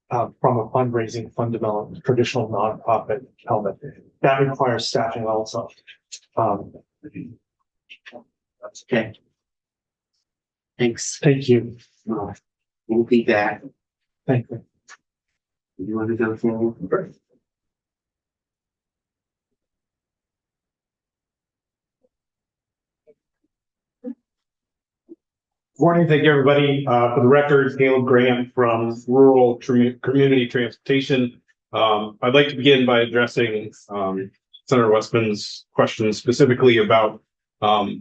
from a fundraising, fund development, traditional nonprofit element. That requires staffing also. Okay. Thanks. Thank you. We'll be back. Thank you. You want to go forward? Morning, thank you, everybody. For the record, Caleb Graham from Rural Community Transportation. I'd like to begin by addressing Senator Westman's question specifically about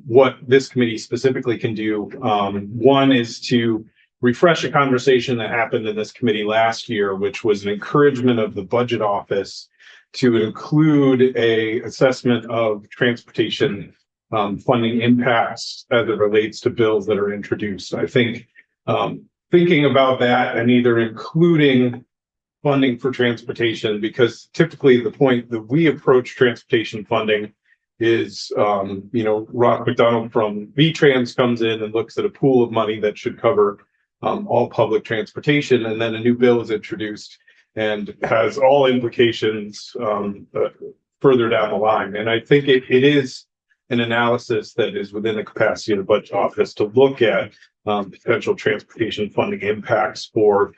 what this committee specifically can do. One is to refresh a conversation that happened in this committee last year, which was an encouragement of the budget office to include a assessment of transportation funding impacts as it relates to bills that are introduced. I think thinking about that and either including funding for transportation, because typically the point that we approach transportation funding is, Rock McDonald from VTrans comes in and looks at a pool of money that should cover all public transportation, and then a new bill is introduced and has all implications further down the line. And I think it is an analysis that is within the capacity of the budget office to look at potential transportation funding impacts for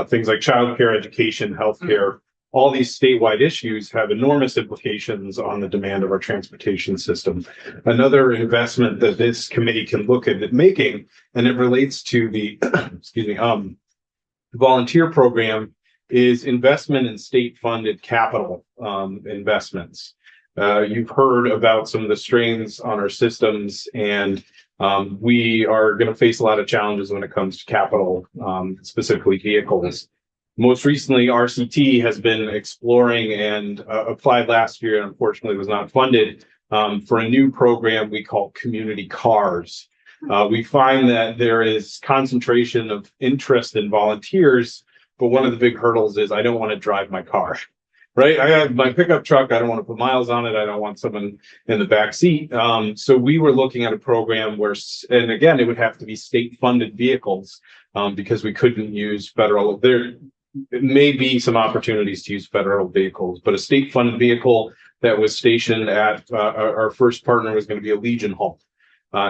things like childcare, education, healthcare. All these statewide issues have enormous implications on the demand of our transportation system. Another investment that this committee can look at making, and it relates to the volunteer program, is investment in state-funded capital investments. You've heard about some of the strains on our systems, and we are going to face a lot of challenges when it comes to capital, specifically vehicles. Most recently, RCT has been exploring and applied last year, and unfortunately was not funded, for a new program we call Community Cars. We find that there is concentration of interest in volunteers, but one of the big hurdles is I don't want to drive my car. Right? I have my pickup truck. I don't want to put miles on it. I don't want someone in the back seat. So we were looking at a program where, and again, it would have to be state funded vehicles, because we couldn't use federal. There may be some opportunities to use federal vehicles, but a state funded vehicle that was stationed at our first partner was going to be a Legion Hall.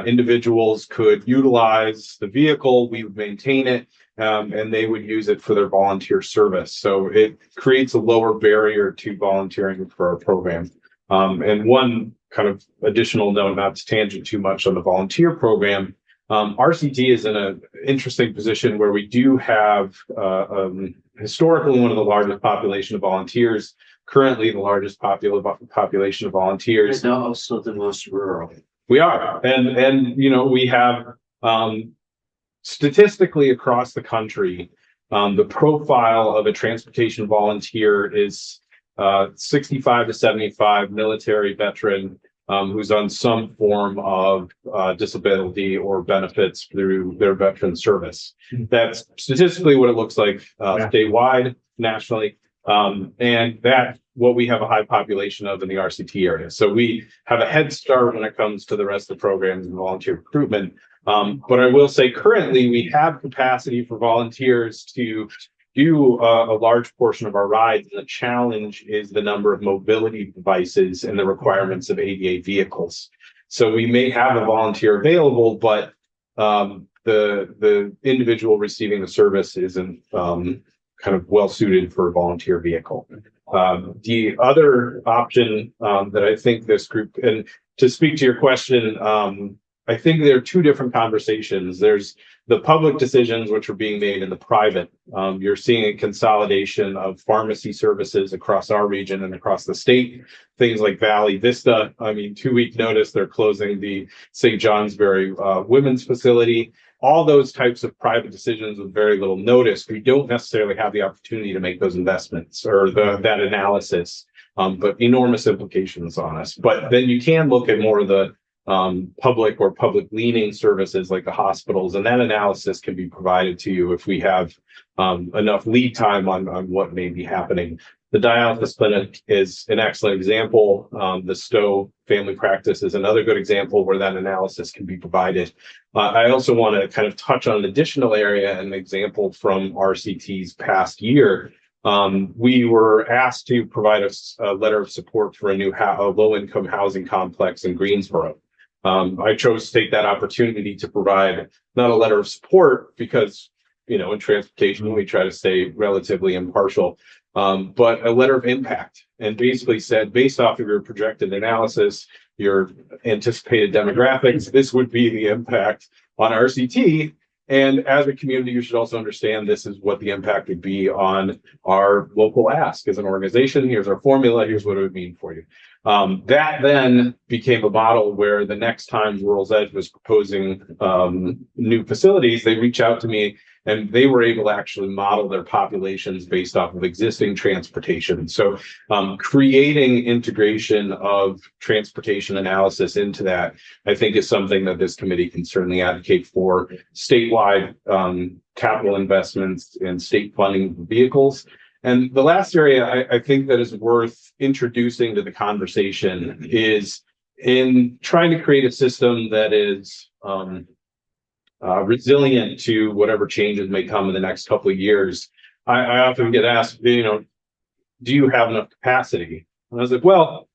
Individuals could utilize the vehicle, we would maintain it, and they would use it for their volunteer service. So it creates a lower barrier to volunteering for our program. And one kind of additional note, not to tangent too much on the volunteer program, RCT is in an interesting position where we do have historically one of the largest population of volunteers, currently the largest population of volunteers. And also the most rural. We are, and we have statistically across the country, the profile of a transportation volunteer is 65 to 75 military veteran who's on some form of disability or benefits through their veteran service. That's statistically what it looks like statewide, nationally. And that's what we have a high population of in the RCT area. So we have a head start when it comes to the rest of the programs and volunteer recruitment. But I will say currently we have capacity for volunteers to do a large portion of our rides. And the challenge is the number of mobility devices and the requirements of ADA vehicles. So we may have a volunteer available, but the individual receiving the service isn't kind of well suited for a volunteer vehicle. The other option that I think this group, and to speak to your question, I think there are two different conversations. There's the public decisions which are being made in the private. You're seeing a consolidation of pharmacy services across our region and across the state. Things like Valley Vista. I mean, 2-week notice, they're closing the St. Johnsbury women's facility. All those types of private decisions with very little notice. We don't necessarily have the opportunity to make those investments or that analysis, but enormous implications on us. But then you can look at more of the public or public leaning services like the hospitals, and that analysis can be provided to you if we have enough lead time on what may be happening. The dialysis clinic is an excellent example. The Stowe family practice is another good example where that analysis can be provided. I also want to kind of touch on an additional area, an example from RCT's past year. We were asked to provide a letter of support for a new low-income housing complex in Greensboro. I chose to take that opportunity to provide not a letter of support because, you know, in transportation, we try to stay relatively impartial, but a letter of impact, and basically said, based off of your projected analysis, your anticipated demographics, this would be the impact on RCT. And as a community, you should also understand this is what the impact would be on our local ask as an organization. Here's our formula. Here's what it would mean for you. That then became a model where the next time World's Edge was proposing new facilities, they reach out to me and they were able to actually model their populations based off of existing transportation. So creating integration of transportation analysis into that, I think, is something that this committee can certainly advocate for. Statewide capital investments and state funding for vehicles. And the last area I think that is worth introducing to the conversation is in trying to create a system that is resilient to whatever changes may come in the next couple of years. I often get asked, you know, do you have enough capacity? And I was like, well,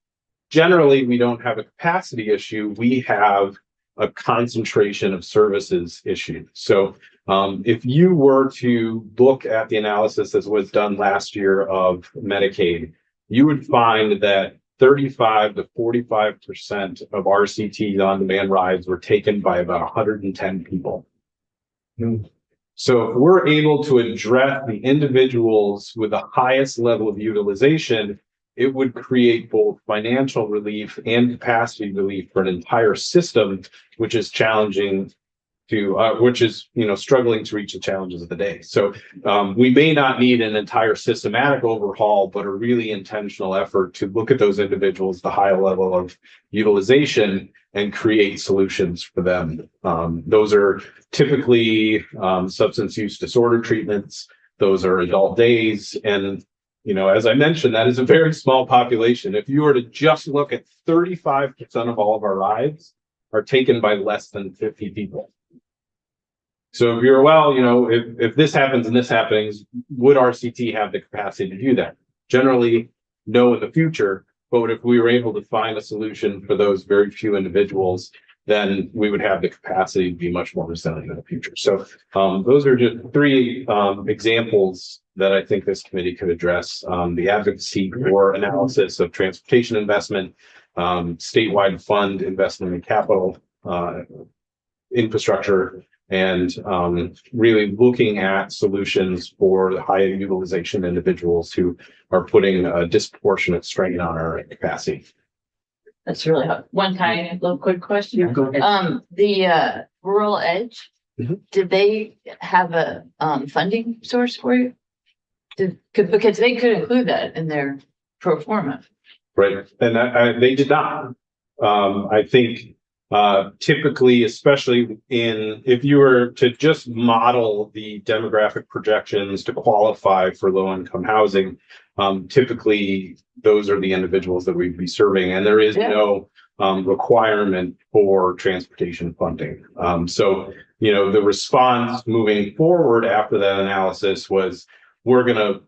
generally we don't have a capacity issue. We have a concentration of services issue. So if you were to look at the analysis that was done last year of Medicaid, you would find that 35 to 45% of RCT on-demand rides were taken by about 110 people. So if we're able to address the individuals with the highest level of utilization, it would create both financial relief and capacity relief for an entire system, which is challenging to, which is, you know, struggling to reach the challenges of the day. So we may not need an entire systematic overhaul, but a really intentional effort to look at those individuals, the high level of utilization, and create solutions for them. Those are typically substance use disorder treatments. Those are adult days. And, you know, as I mentioned, that is a very small population. If you were to just look at 35% of all of our rides are taken by less than 50 people. So if you're, well, you know, if this happens and this happens, would RCT have the capacity to do that? Generally, no in the future, but if we were able to find a solution for those very few individuals, then we would have the capacity to be much more resilient in the future. So those are just three examples that I think this committee could address. The advocacy for analysis of transportation investment, statewide fund investment in capital, infrastructure, and really looking at solutions for the high utilization individuals who are putting a disproportionate strain on our capacity. That's really helpful. One tiny little quick question. Yeah, go ahead. The Rural Edge, Mhm. did they have a funding source for you? Because they could include that in their pro forma. Right, and they did not. I think typically, especially if you were to just model the demographic projections to qualify for low-income housing, typically those are the individuals that we'd be serving, and there is no requirement for transportation funding. So, you know, the response moving forward after that analysis was, we're gonna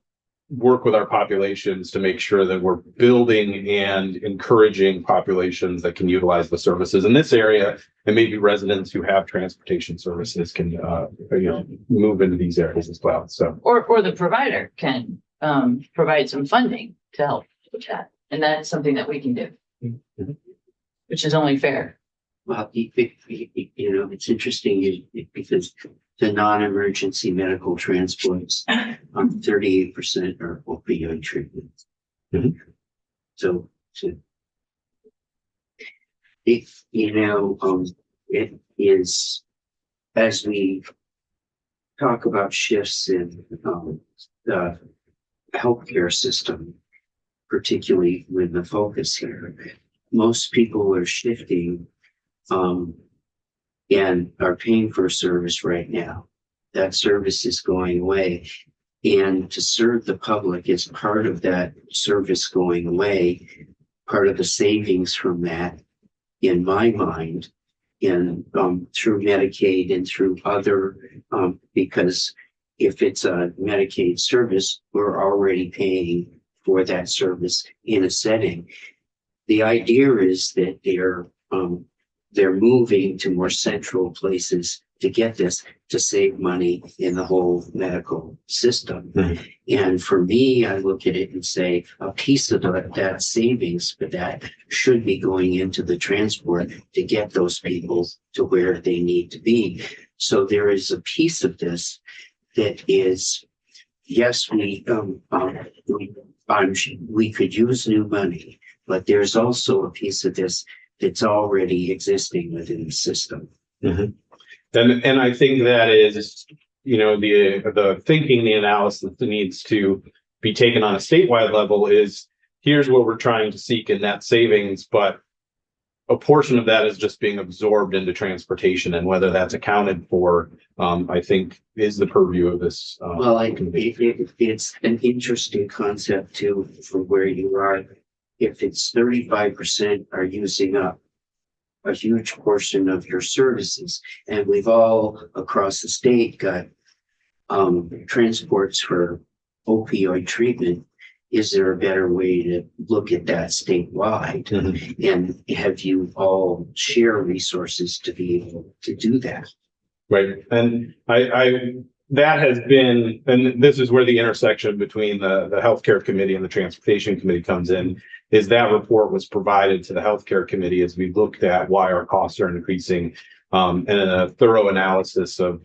work with our populations to make sure that we're building and encouraging populations that can utilize the services in this area, and maybe residents who have transportation services can move into these areas as well. So Or the provider can provide some funding to help with that. And that's something that we can do. Which is only fair. Well, it's interesting because the non-emergency medical transports, 38% are opioid treatments. So if, it is, as we talk about shifts in the healthcare system, particularly with the focus here, most people are shifting and are paying for a service right now. That service is going away. And to serve the public is part of that service going away, part of the savings from that, in my mind, and through Medicaid and through other, because if it's a Medicaid service, we're already paying for that service in a setting. The idea is that they're moving to more central places to get this, to save money in the whole medical system. And for me, I look at it and say a piece of that savings, but that should be going into the transport to get those people to where they need to be. So there is a piece of this that is, yes, we could use new money, but there's also a piece of this that's already existing within the system. And I think that is, the thinking, the analysis that needs to be taken on a statewide level is, here's what we're trying to seek in net savings, but a portion of that is just being absorbed into transportation, and whether that's accounted for, I think is the purview of this. Well, it's an interesting concept too, from where you are. If it's 35% are using up a huge portion of your services, and we've all across the state got transports for opioid treatment, is there a better way to look at that statewide? And have you all share resources to be able to do that? Right. And that has been, and this is where the intersection between the healthcare committee and the transportation committee comes in, is that report was provided to the healthcare committee as we looked at why our costs are increasing, and a thorough analysis of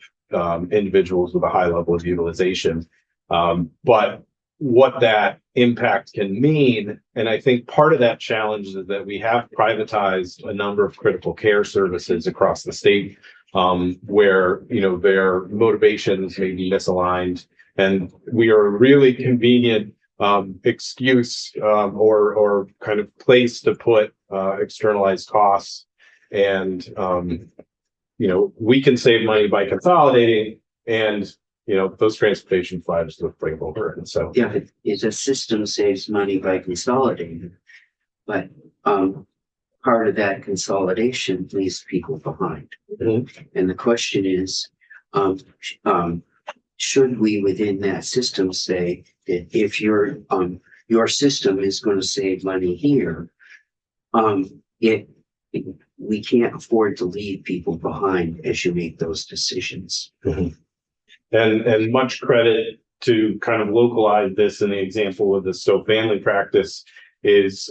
individuals with a high level of utilization. But what that impact can mean, and I think part of that challenge is that we have privatized a number of critical care services across the state, where their motivations may be misaligned, and we are a really convenient excuse or kind of place to put externalized costs. And we can save money by consolidating, and those transportation providers look break over. And so yeah, the system saves money by consolidating, but part of that consolidation leaves people behind. And the question is, should we within that system say that if your system is going to save money here, we can't afford to leave people behind as you make those decisions. And much credit to kind of localize this in the example of the Stowe family practice is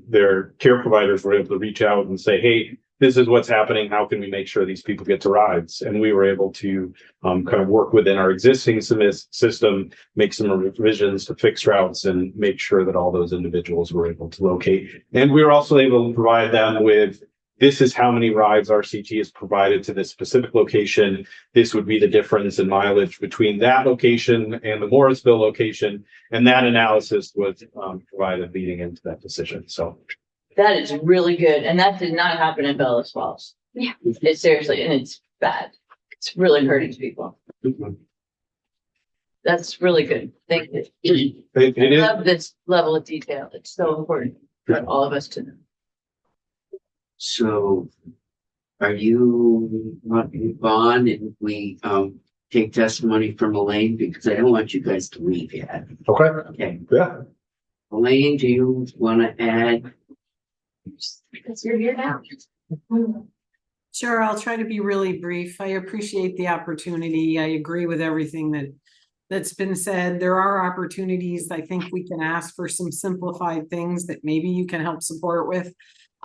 their care providers were able to reach out and say, hey, this is what's happening. How can we make sure these people get to rides? And we were able to kind of work within our existing system, make some revisions to fix routes and make sure that all those individuals were able to locate. And we were also able to provide them with, this is how many rides RCT is provided to this specific location. This would be the difference in mileage between that location and the Morrisville location. And that analysis was provided leading into that decision. So that is really good. And that did not happen in Bellas Falls. Yeah. It's seriously, and it's bad. It's really hurting people. That's really good. Thank you. it I is. love this level of detail. It's so important for all of us to know. So are you want to move on and we take testimony from Elaine because I don't want you guys to leave yet. Okay. Okay, Yeah. Elaine, do you want to add? Because you're here now. Sure, I'll try to be really brief. I appreciate the opportunity. I agree with everything that's been said. There are opportunities. I think we can ask for some simplified things that maybe you can help support with.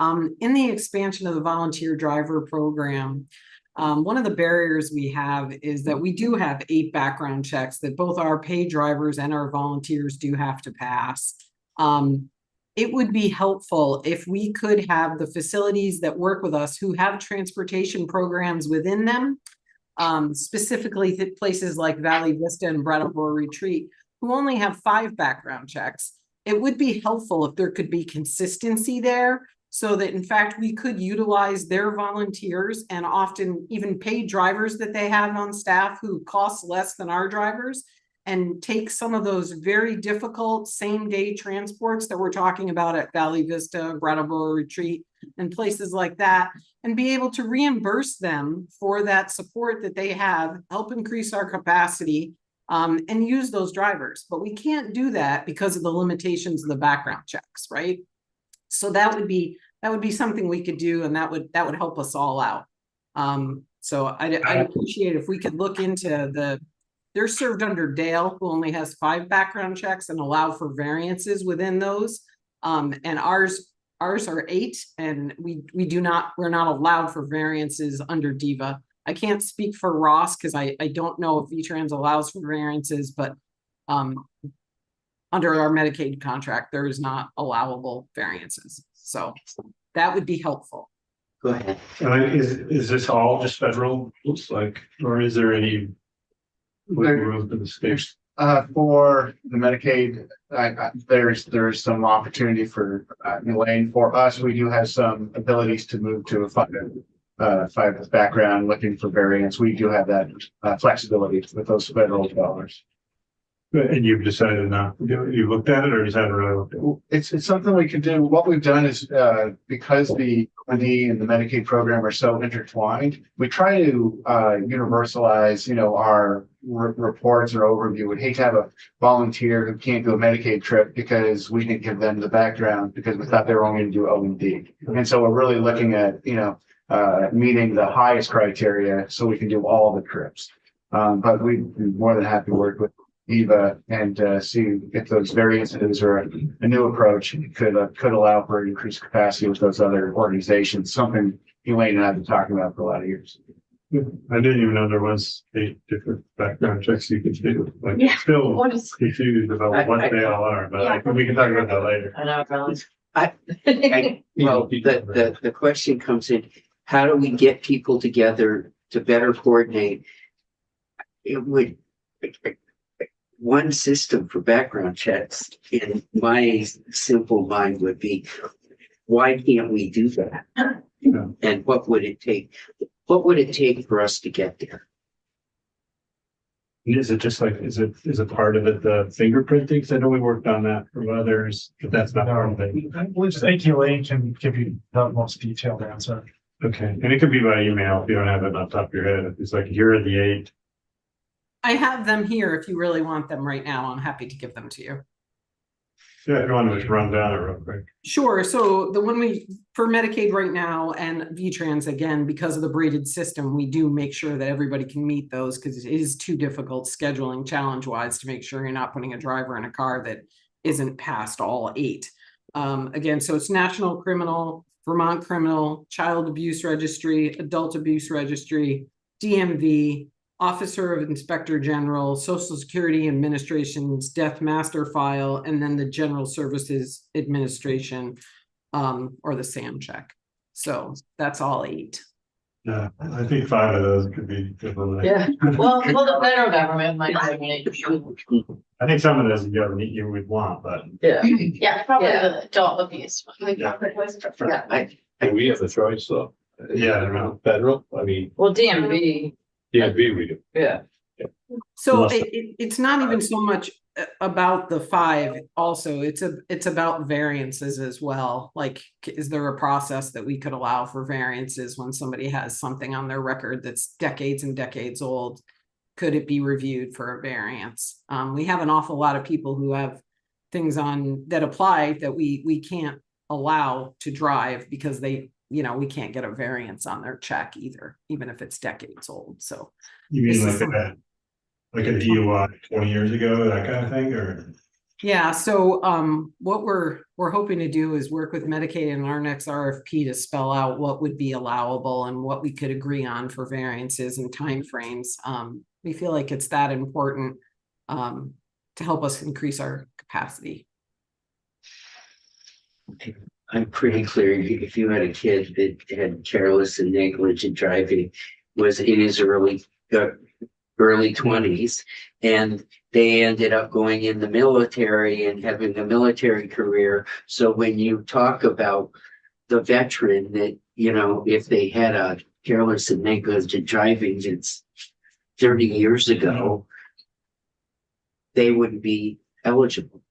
In the expansion of the volunteer driver program, one of the barriers we have is that we do have 8 background checks that both our paid drivers and our volunteers do have to pass. It would be helpful if we could have the facilities that work with us who have transportation programs within them, specifically places like Valley Vista and Brattleboro Retreat, who only have 5 background checks. It would be helpful if there could be consistency there so that in fact we could utilize their volunteers and often even paid drivers that they have on staff who cost less than our drivers, and take some of those very difficult same-day transports that we're talking about at Valley Vista, Brattleboro Retreat, and places like that, and be able to reimburse them for that support that they have, help increase our capacity, and use those drivers. But we can't do that because of the limitations of the background checks, right? So that would be something we could do, and that would help us all out. So I'd appreciate if we could look into they're served under Dale, who only has 5 background checks and allow for variances within those. And ours are 8, and we're not allowed for variances under DIVA. I can't speak for Ross because I don't know if VTrans allows for variances, but under our Medicaid contract, there is not allowable variances. So that would be helpful. Go ahead. Is this all just federal? Looks like, or is there any room for the state? For the Medicaid, there's some opportunity for Elaine. For us, we do have some abilities to move to a 5 background looking for variance. We do have that flexibility with those federal dollars. And you've decided not to do it? You looked at it or just haven't really looked at it? It's something we can do. What we've done is because the OND and the Medicaid program are so intertwined, we try to universalize, our reports or overview. We'd hate to have a volunteer who can't do a Medicaid trip because we didn't give them the background because we thought they were only going to do OND. And so we're really looking at, meeting the highest criteria so we can do all the trips. But we'd be more than happy to work with DIVA and see if those variances or a new approach could allow for increased capacity with those other organizations, something Elaine and I have been talking about for a lot of years. I didn't even know there was 8 different background checks you could do. Like, Yeah. still What is- confused about what they all are, but we can talk about that later. I know, probably. Well, the question comes in, how do we get people together to better coordinate? It would, one system for background checks in my simple mind would be, why can't we do that? Yeah. And what would it take? What would it take for us to get there? Is it just like, is it part of it, the fingerprinting? 'Cause I know we worked on that from others, but that's not part of it. I believe ATLA can give you the most detailed answer. Okay, and it could be by email if you don't have it on top of your head. It's like, here are the 8. I have them here if you really want them right now. I'm happy to give them to you. Yeah, if you want to just run down it real quick. Sure. So the one for Medicaid right now and VTrans, again, because of the braided system, we do make sure that everybody can meet those because it is too difficult scheduling challenge wise to make sure you're not putting a driver in a car that isn't past all 8. Again, so it's National Criminal, Vermont Criminal, Child Abuse Registry, Adult Abuse Registry, DMV, Officer of Inspector General, Social Security Administration's Death Master File, and then the General Services Administration, or the SAM check. So that's all 8. Yeah, I think 5 of those could be different. Yeah, well, the federal government might have made. I think some of those you would want, but Yeah. Yeah, probably Yeah. the adult abuse one. Yeah. I We have a choice though. yeah, I don't know. Federal, I mean, Well, DMV, DMV we do. yeah. So Unless- it's not even so much about the 5 also, it's about variances as well. Like, is there a process that we could allow for variances when somebody has something on their record that's decades and decades old could it be reviewed for a variance? We have an awful lot of people who have things on that apply that we can't allow to drive because they, we can't get a variance on their check either, even if it's decades old. So You mean This is like a DUI 20 years ago, that kind of thing, or? yeah, so what we're hoping to do is work with Medicaid in our next RFP to spell out what would be allowable and what we could agree on for variances and timeframes. We feel like it's that important to help us increase our capacity. I'm pretty clear, if you had a kid that had careless and negligent driving, was in his early 20s, and they ended up going in the military and having a military career. So when you talk about the veteran that, if they had a careless and negligent driving, it's 30 years ago, they wouldn't be eligible.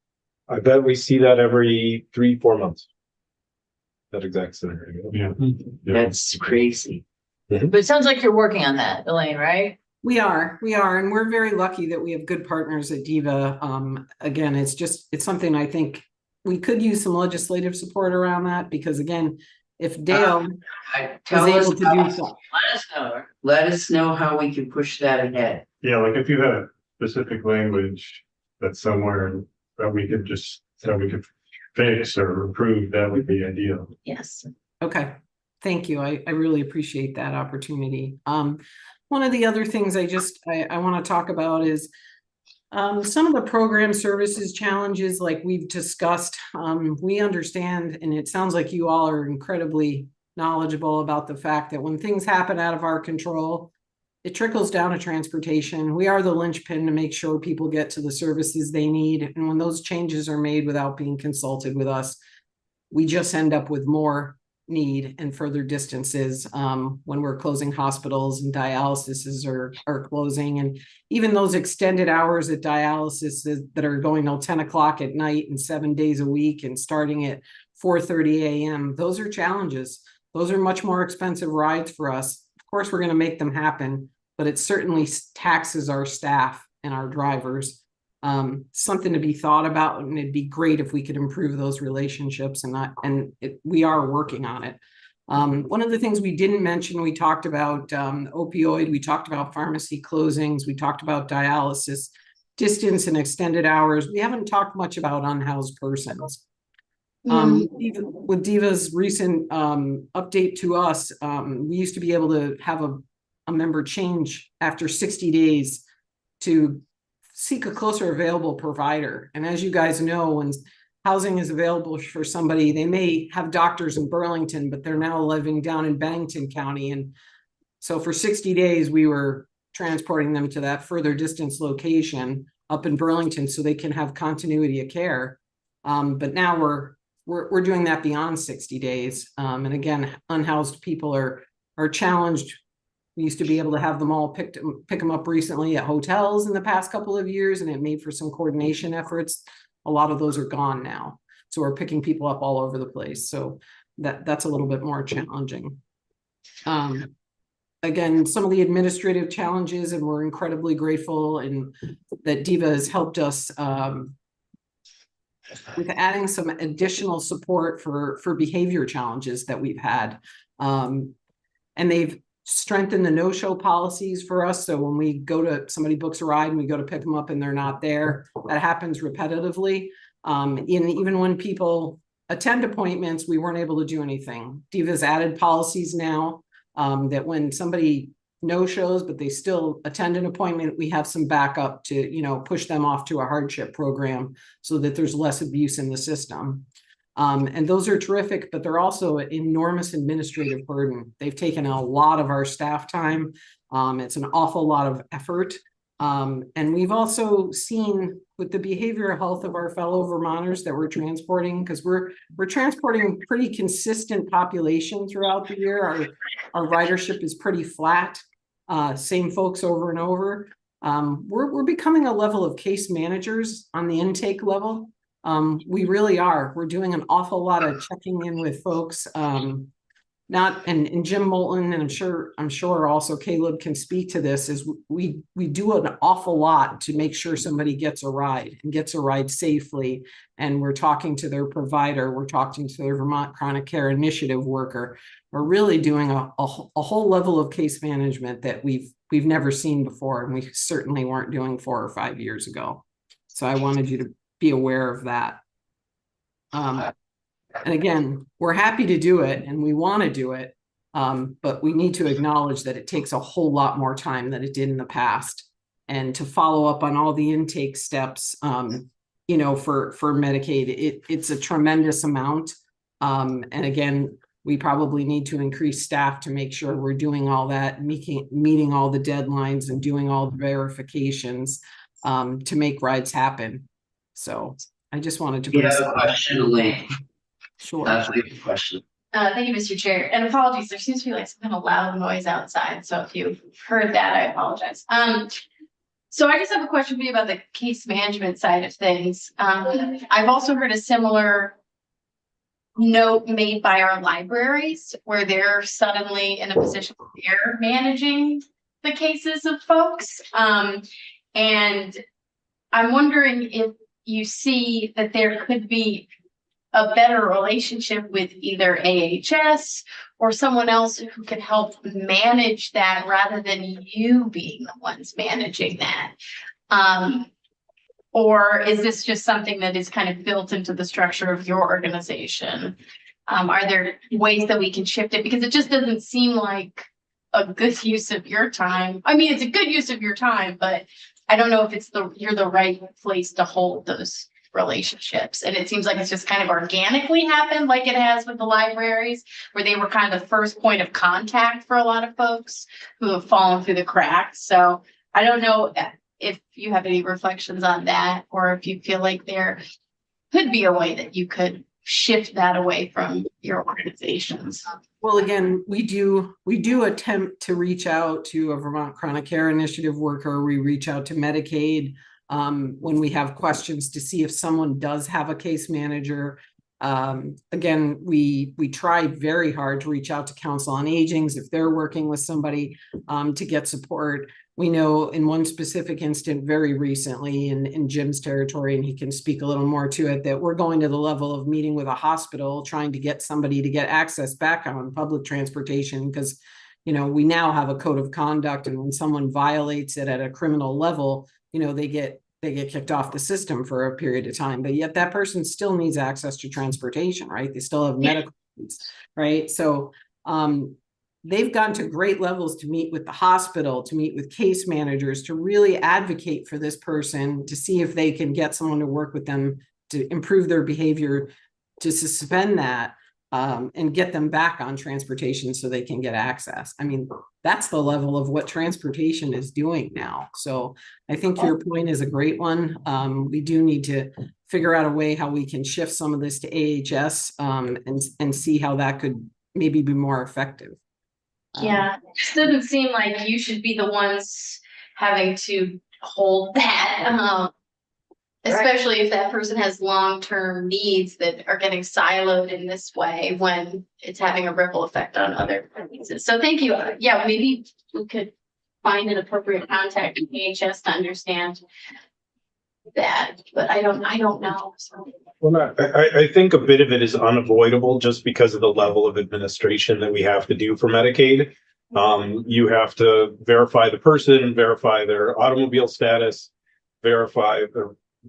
I bet we see that every 3-4 months. That exact scenario. Yeah. That's crazy. But it sounds like you're working on that, Elaine, right? We are, and we're very lucky that we have good partners at DIVA. Again, it's something I think we could use some legislative support around that, because again, if Dale Tell is us able to how- do so. Let us know how we can push that ahead. Yeah, like if you had a specific language that's somewhere that we could fix or improve, that would be ideal. Yes. Okay, thank you. I really appreciate that opportunity. One of the other things I want to talk about is some of the program services challenges like we've discussed. We understand, and it sounds like you all are incredibly knowledgeable about the fact that when things happen out of our control, it trickles down to transportation. We are the linchpin to make sure people get to the services they need. And when those changes are made without being consulted with us, we just end up with more need and further distances when we're closing hospitals and dialysis are closing. And even those extended hours at dialysis that are going till 10 o'clock at night and 7 days a week and starting at 4:30 a.m. Those are challenges. Those are much more expensive rides for us. Of course, we're going to make them happen, but it certainly taxes our staff and our drivers. Something to be thought about, and it'd be great if we could improve those relationships, we are working on it. One of the things we didn't mention, we talked about opioid, we talked about pharmacy closings, we talked about dialysis, distance and extended hours. We haven't talked much about unhoused persons. Even with DIVA's recent update to us, we used to be able to have a member change after 60 days to seek a closer available provider. And as you guys know, when housing is available for somebody, they may have doctors in Burlington, but they're now living down in Bennington County. And so for 60 days, we were transporting them to that further distance location up in Burlington so they can have continuity of care. But now we're doing that beyond 60 days. And again, unhoused people are challenged. We used to be able to have them all pick them up recently at hotels in the past couple of years, and it made for some coordination efforts. A lot of those are gone now. So we're picking people up all over the place. So that's a little bit more challenging. Again, some of the administrative challenges, and we're incredibly grateful and that DIVA has helped us with adding some additional support for behavior challenges that we've had. And they've strengthen the no-show policies for us. So when we go to, somebody books a ride and we go to pick them up and they're not there, that happens repetitively. Even when people attend appointments, we weren't able to do anything. DIVA's added policies now that when somebody no-shows, but they still attend an appointment, we have some backup to, push them off to a hardship program so that there's less abuse in the system. And those are terrific, but they're also an enormous administrative burden. They've taken a lot of our staff time. It's an awful lot of effort. And we've also seen with the behavioral health of our fellow Vermonters that we're transporting, because we're transporting pretty consistent population throughout the year. Our ridership is pretty flat, same folks over and over. We're becoming a level of case managers on the intake level. We really are. We're doing an awful lot of checking in with folks. and Jim Moulton, and I'm sure also Caleb can speak to this, is we do an awful lot to make sure somebody gets a ride safely. And we're talking to their provider, we're talking to their Vermont Chronic Care Initiative worker. We're really doing a whole level of case management that we've never seen before, and we certainly weren't doing 4 or 5 years ago. So I wanted you to be aware of that. And again, we're happy to do it and we want to do it. But we need to acknowledge that it takes a whole lot more time than it did in the past. And to follow up on all the intake steps, you know, for Medicaid, it's a tremendous amount. And again, we probably need to increase staff to make sure we're doing all that, meeting all the deadlines and doing all the verifications to make rides happen. So I just wanted to. You have a question, Elaine? Sure. That's a good question. Thank you, Mr. Chair, and apologies, there seems to be like some kind of loud noise outside, so if you've heard that, I apologize. So I just have a question for you about the case management side of things. I've also heard a similar note made by our libraries where they're suddenly in a position where they're managing the cases of folks. And I'm wondering if you see that there could be a better relationship with either AHS or someone else who can help manage that rather than you being the ones managing that. Or is this just something that is kind of built into the structure of your organization? Are there ways that we can shift it? Because it just doesn't seem like a good use of your time. I mean, it's a good use of your time, but I don't know if it's you're the right place to hold those relationships. And it seems like it's just kind of organically happened like it has with the libraries, where they were kind of the first point of contact for a lot of folks who have fallen through the cracks. So I don't know if you have any reflections on that, or if you feel like there could be a way that you could shift that away from your organizations. Well, again, we do attempt to reach out to a Vermont Chronic Care Initiative worker. We reach out to Medicaid when we have questions to see if someone does have a case manager. Again, we try very hard to reach out to Council on Agings if they're working with somebody to get support. We know in one specific instant very recently in Jim's territory, and he can speak a little more to it, that we're going to the level of meeting with a hospital, trying to get somebody to get access back on public transportation, because, you know, we now have a code of conduct, and when someone violates it at a criminal level, you know, they get kicked off the system for a period of time, but yet that person still needs access to transportation, right? They still have medical needs, right? So they've gone to great levels to meet with the hospital, to meet with case managers, to really advocate for this person, to see if they can get someone to work with them to improve their behavior, to suspend that, and get them back on transportation so they can get access. I mean, that's the level of what transportation is doing now. So I think your point is a great one. We do need to figure out a way how we can shift some of this to AHS and see how that could maybe be more effective. Yeah, it doesn't seem like you should be the ones having to hold that. Especially if that person has long-term needs that are getting siloed in this way when it's having a ripple effect on other pieces. So thank you. Yeah, maybe we could find an appropriate contact in AHS to understand that, but I don't know. So. Well, I think a bit of it is unavoidable just because of the level of administration that we have to do for Medicaid. You have to verify the person, verify their automobile status, verify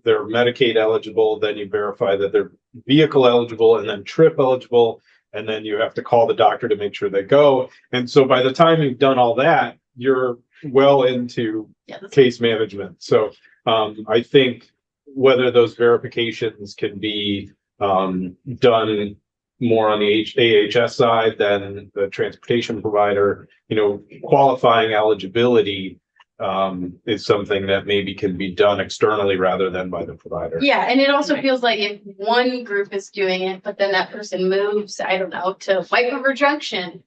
they're Medicaid eligible, then you verify that they're vehicle eligible and then trip eligible, and then you have to call the doctor to make sure they go. And so by the time you've done all that, you're well into case management. So I think whether those verifications can be done more on the AHS side than the transportation provider, you know, qualifying eligibility is something that maybe can be done externally rather than by the provider. Yeah, and it also feels like if one group is doing it, but then that person moves, I don't know, to White River Junction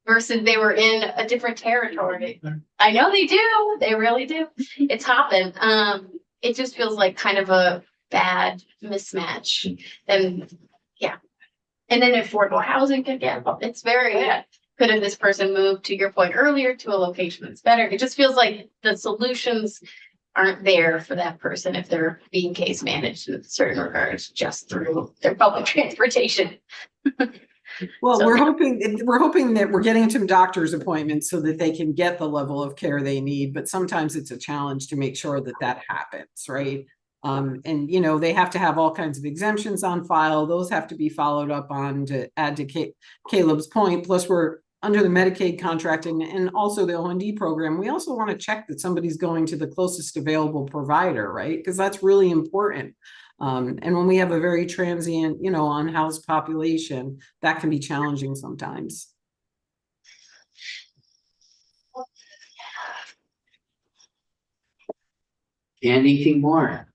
versus they were in a different territory. I know they do. They really do. It's hopping. It just feels like kind of a bad mismatch. And yeah. And then affordable housing could get, it's very, could have this person moved, to your point earlier, to a location that's better? It just feels like the solutions aren't there for that person if they're being case managed in certain regards, just through their public transportation. Well, So- we're hoping that we're getting some doctor's appointments so that they can get the level of care they need, but sometimes it's a challenge to make sure that that happens, right? And you know, they have to have all kinds of exemptions on file. Those have to be followed up on, to add to Caleb's point. Plus, we're under the Medicaid contracting and also the O&D program. We also want to check that somebody's going to the closest available provider, right? Because that's really important. And when we have a very transient, you know, unhoused population, that can be challenging sometimes. Anything more?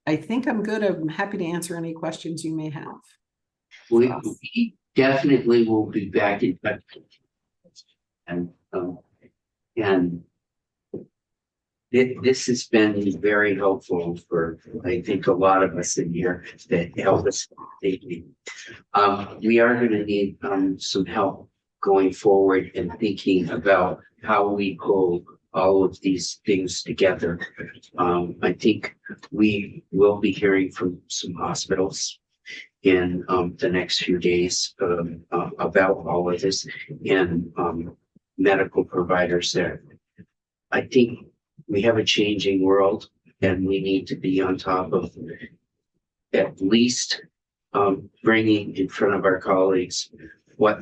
I think I'm good. I'm happy to answer any questions you may have. We definitely will be back in touch. And this has been very helpful for, I think, a lot of us in here that help us. We are going to need some help going forward and thinking about how we pull all of these things together. I think we will be hearing from some hospitals in the next few days about all of this, and medical providers there. I think we have a changing world, and we need to be on top of at least bringing in front of our colleagues what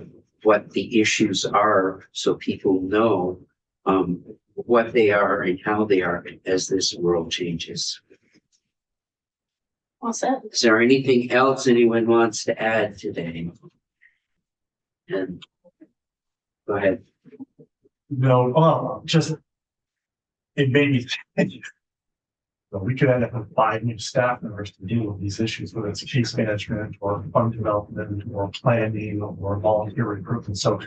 the issues are, so people know what they are and how they are as this world changes. All set. Is there anything else anyone wants to add today? And go ahead. No, just, it made me think. We could end up with 5 new staff members to deal with these issues, whether it's case management or fund development or planning or volunteer recruitment. So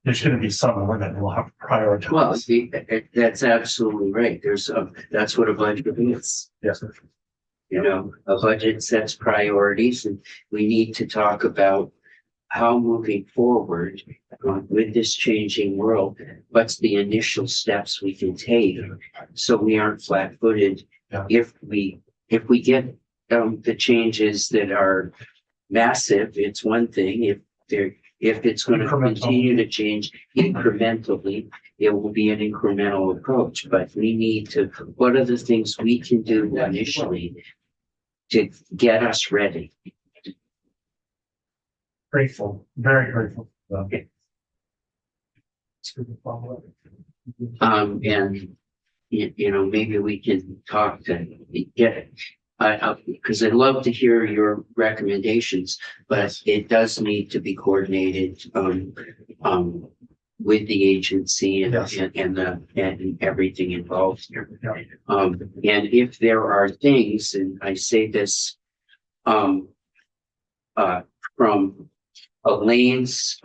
there's going to be some limit, and we'll have to prioritize. Well, that's absolutely right. That's what a budget is. Yes. You know, a budget sets priorities, and we need to talk about how moving forward with this changing world, what's the initial steps we can take so we aren't flat-footed. Yeah. If we get the changes that are massive, it's one thing. If it's going to continue to change incrementally, it will be an incremental approach. But we need to, what are the things we can do initially to get us ready? Grateful, very grateful. And you know, maybe we can talk to get it. Because I'd love to hear your recommendations, but it does need to be coordinated with the agency and Yes. and everything involved here. Yeah. And if there are things, and I say this from Elaine's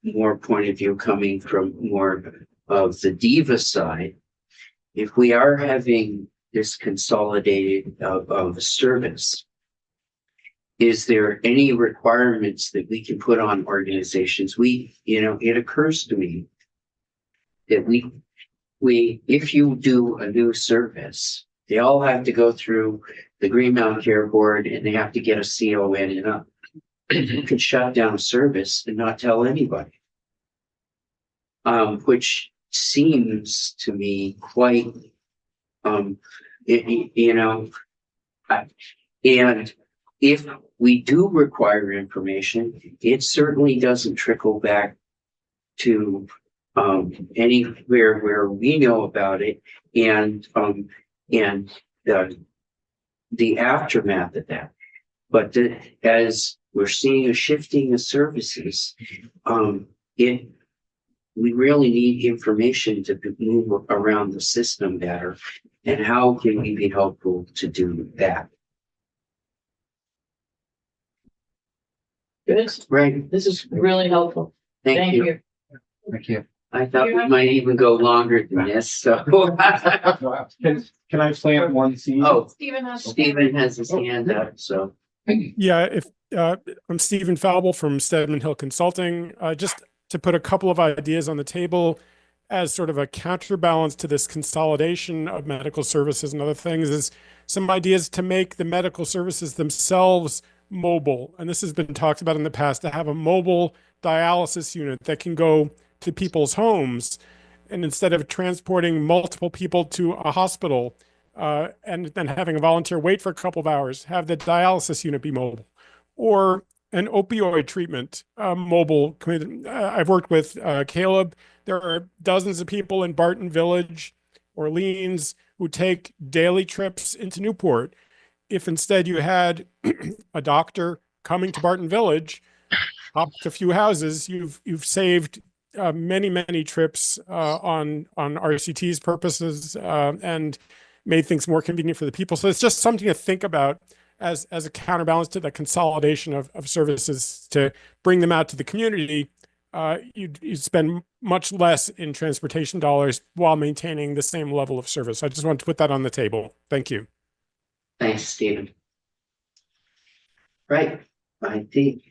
more point of view, coming from more of the diva side, if we are having this consolidated of service, is there any requirements that we can put on organizations? It occurs to me that if you do a new service, they all have to go through the Green Mountain Care Board, and they have to get a CON and up. You can shut down a service and not tell anybody, which seems to me quite, and if we do require information, it certainly doesn't trickle back to anywhere where we know about it, and the aftermath of that. But as we're seeing a shifting of services, we really need information to move around the system better. And how can we be helpful to do that? Good. Right. This is really helpful. Thank you. Thank you. I thought we might even go longer than this, so. Can I plant one seed? Oh, Stephen has. Stephen has his hand up, so. Yeah, I'm Stephen Falble from Stedman Hill Consulting. Just to put a couple of ideas on the table as sort of a counterbalance to this consolidation of medical services and other things is some ideas to make the medical services themselves mobile. And this has been talked about in the past, to have a mobile dialysis unit that can go to people's homes. And instead of transporting multiple people to a hospital and then having a volunteer wait for a couple of hours, have the dialysis unit be mobile. Or an opioid treatment mobile. I've worked with Caleb. There are dozens of people in Barton Village, Orleans, who take daily trips into Newport. If instead you had a doctor coming to Barton Village, hopped a few houses, you've saved many trips on RCT's purposes and made things more convenient for the people. So it's just something to think about as a counterbalance to the consolidation of services to bring them out to the community. You'd spend much less in transportation dollars while maintaining the same level of service. I just want to put that on the table. Thank you. Thanks, Stephen. Right, I think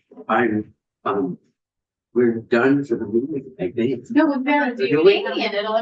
we're done for the meeting, I think. No, we've got a Do we? meeting and it'll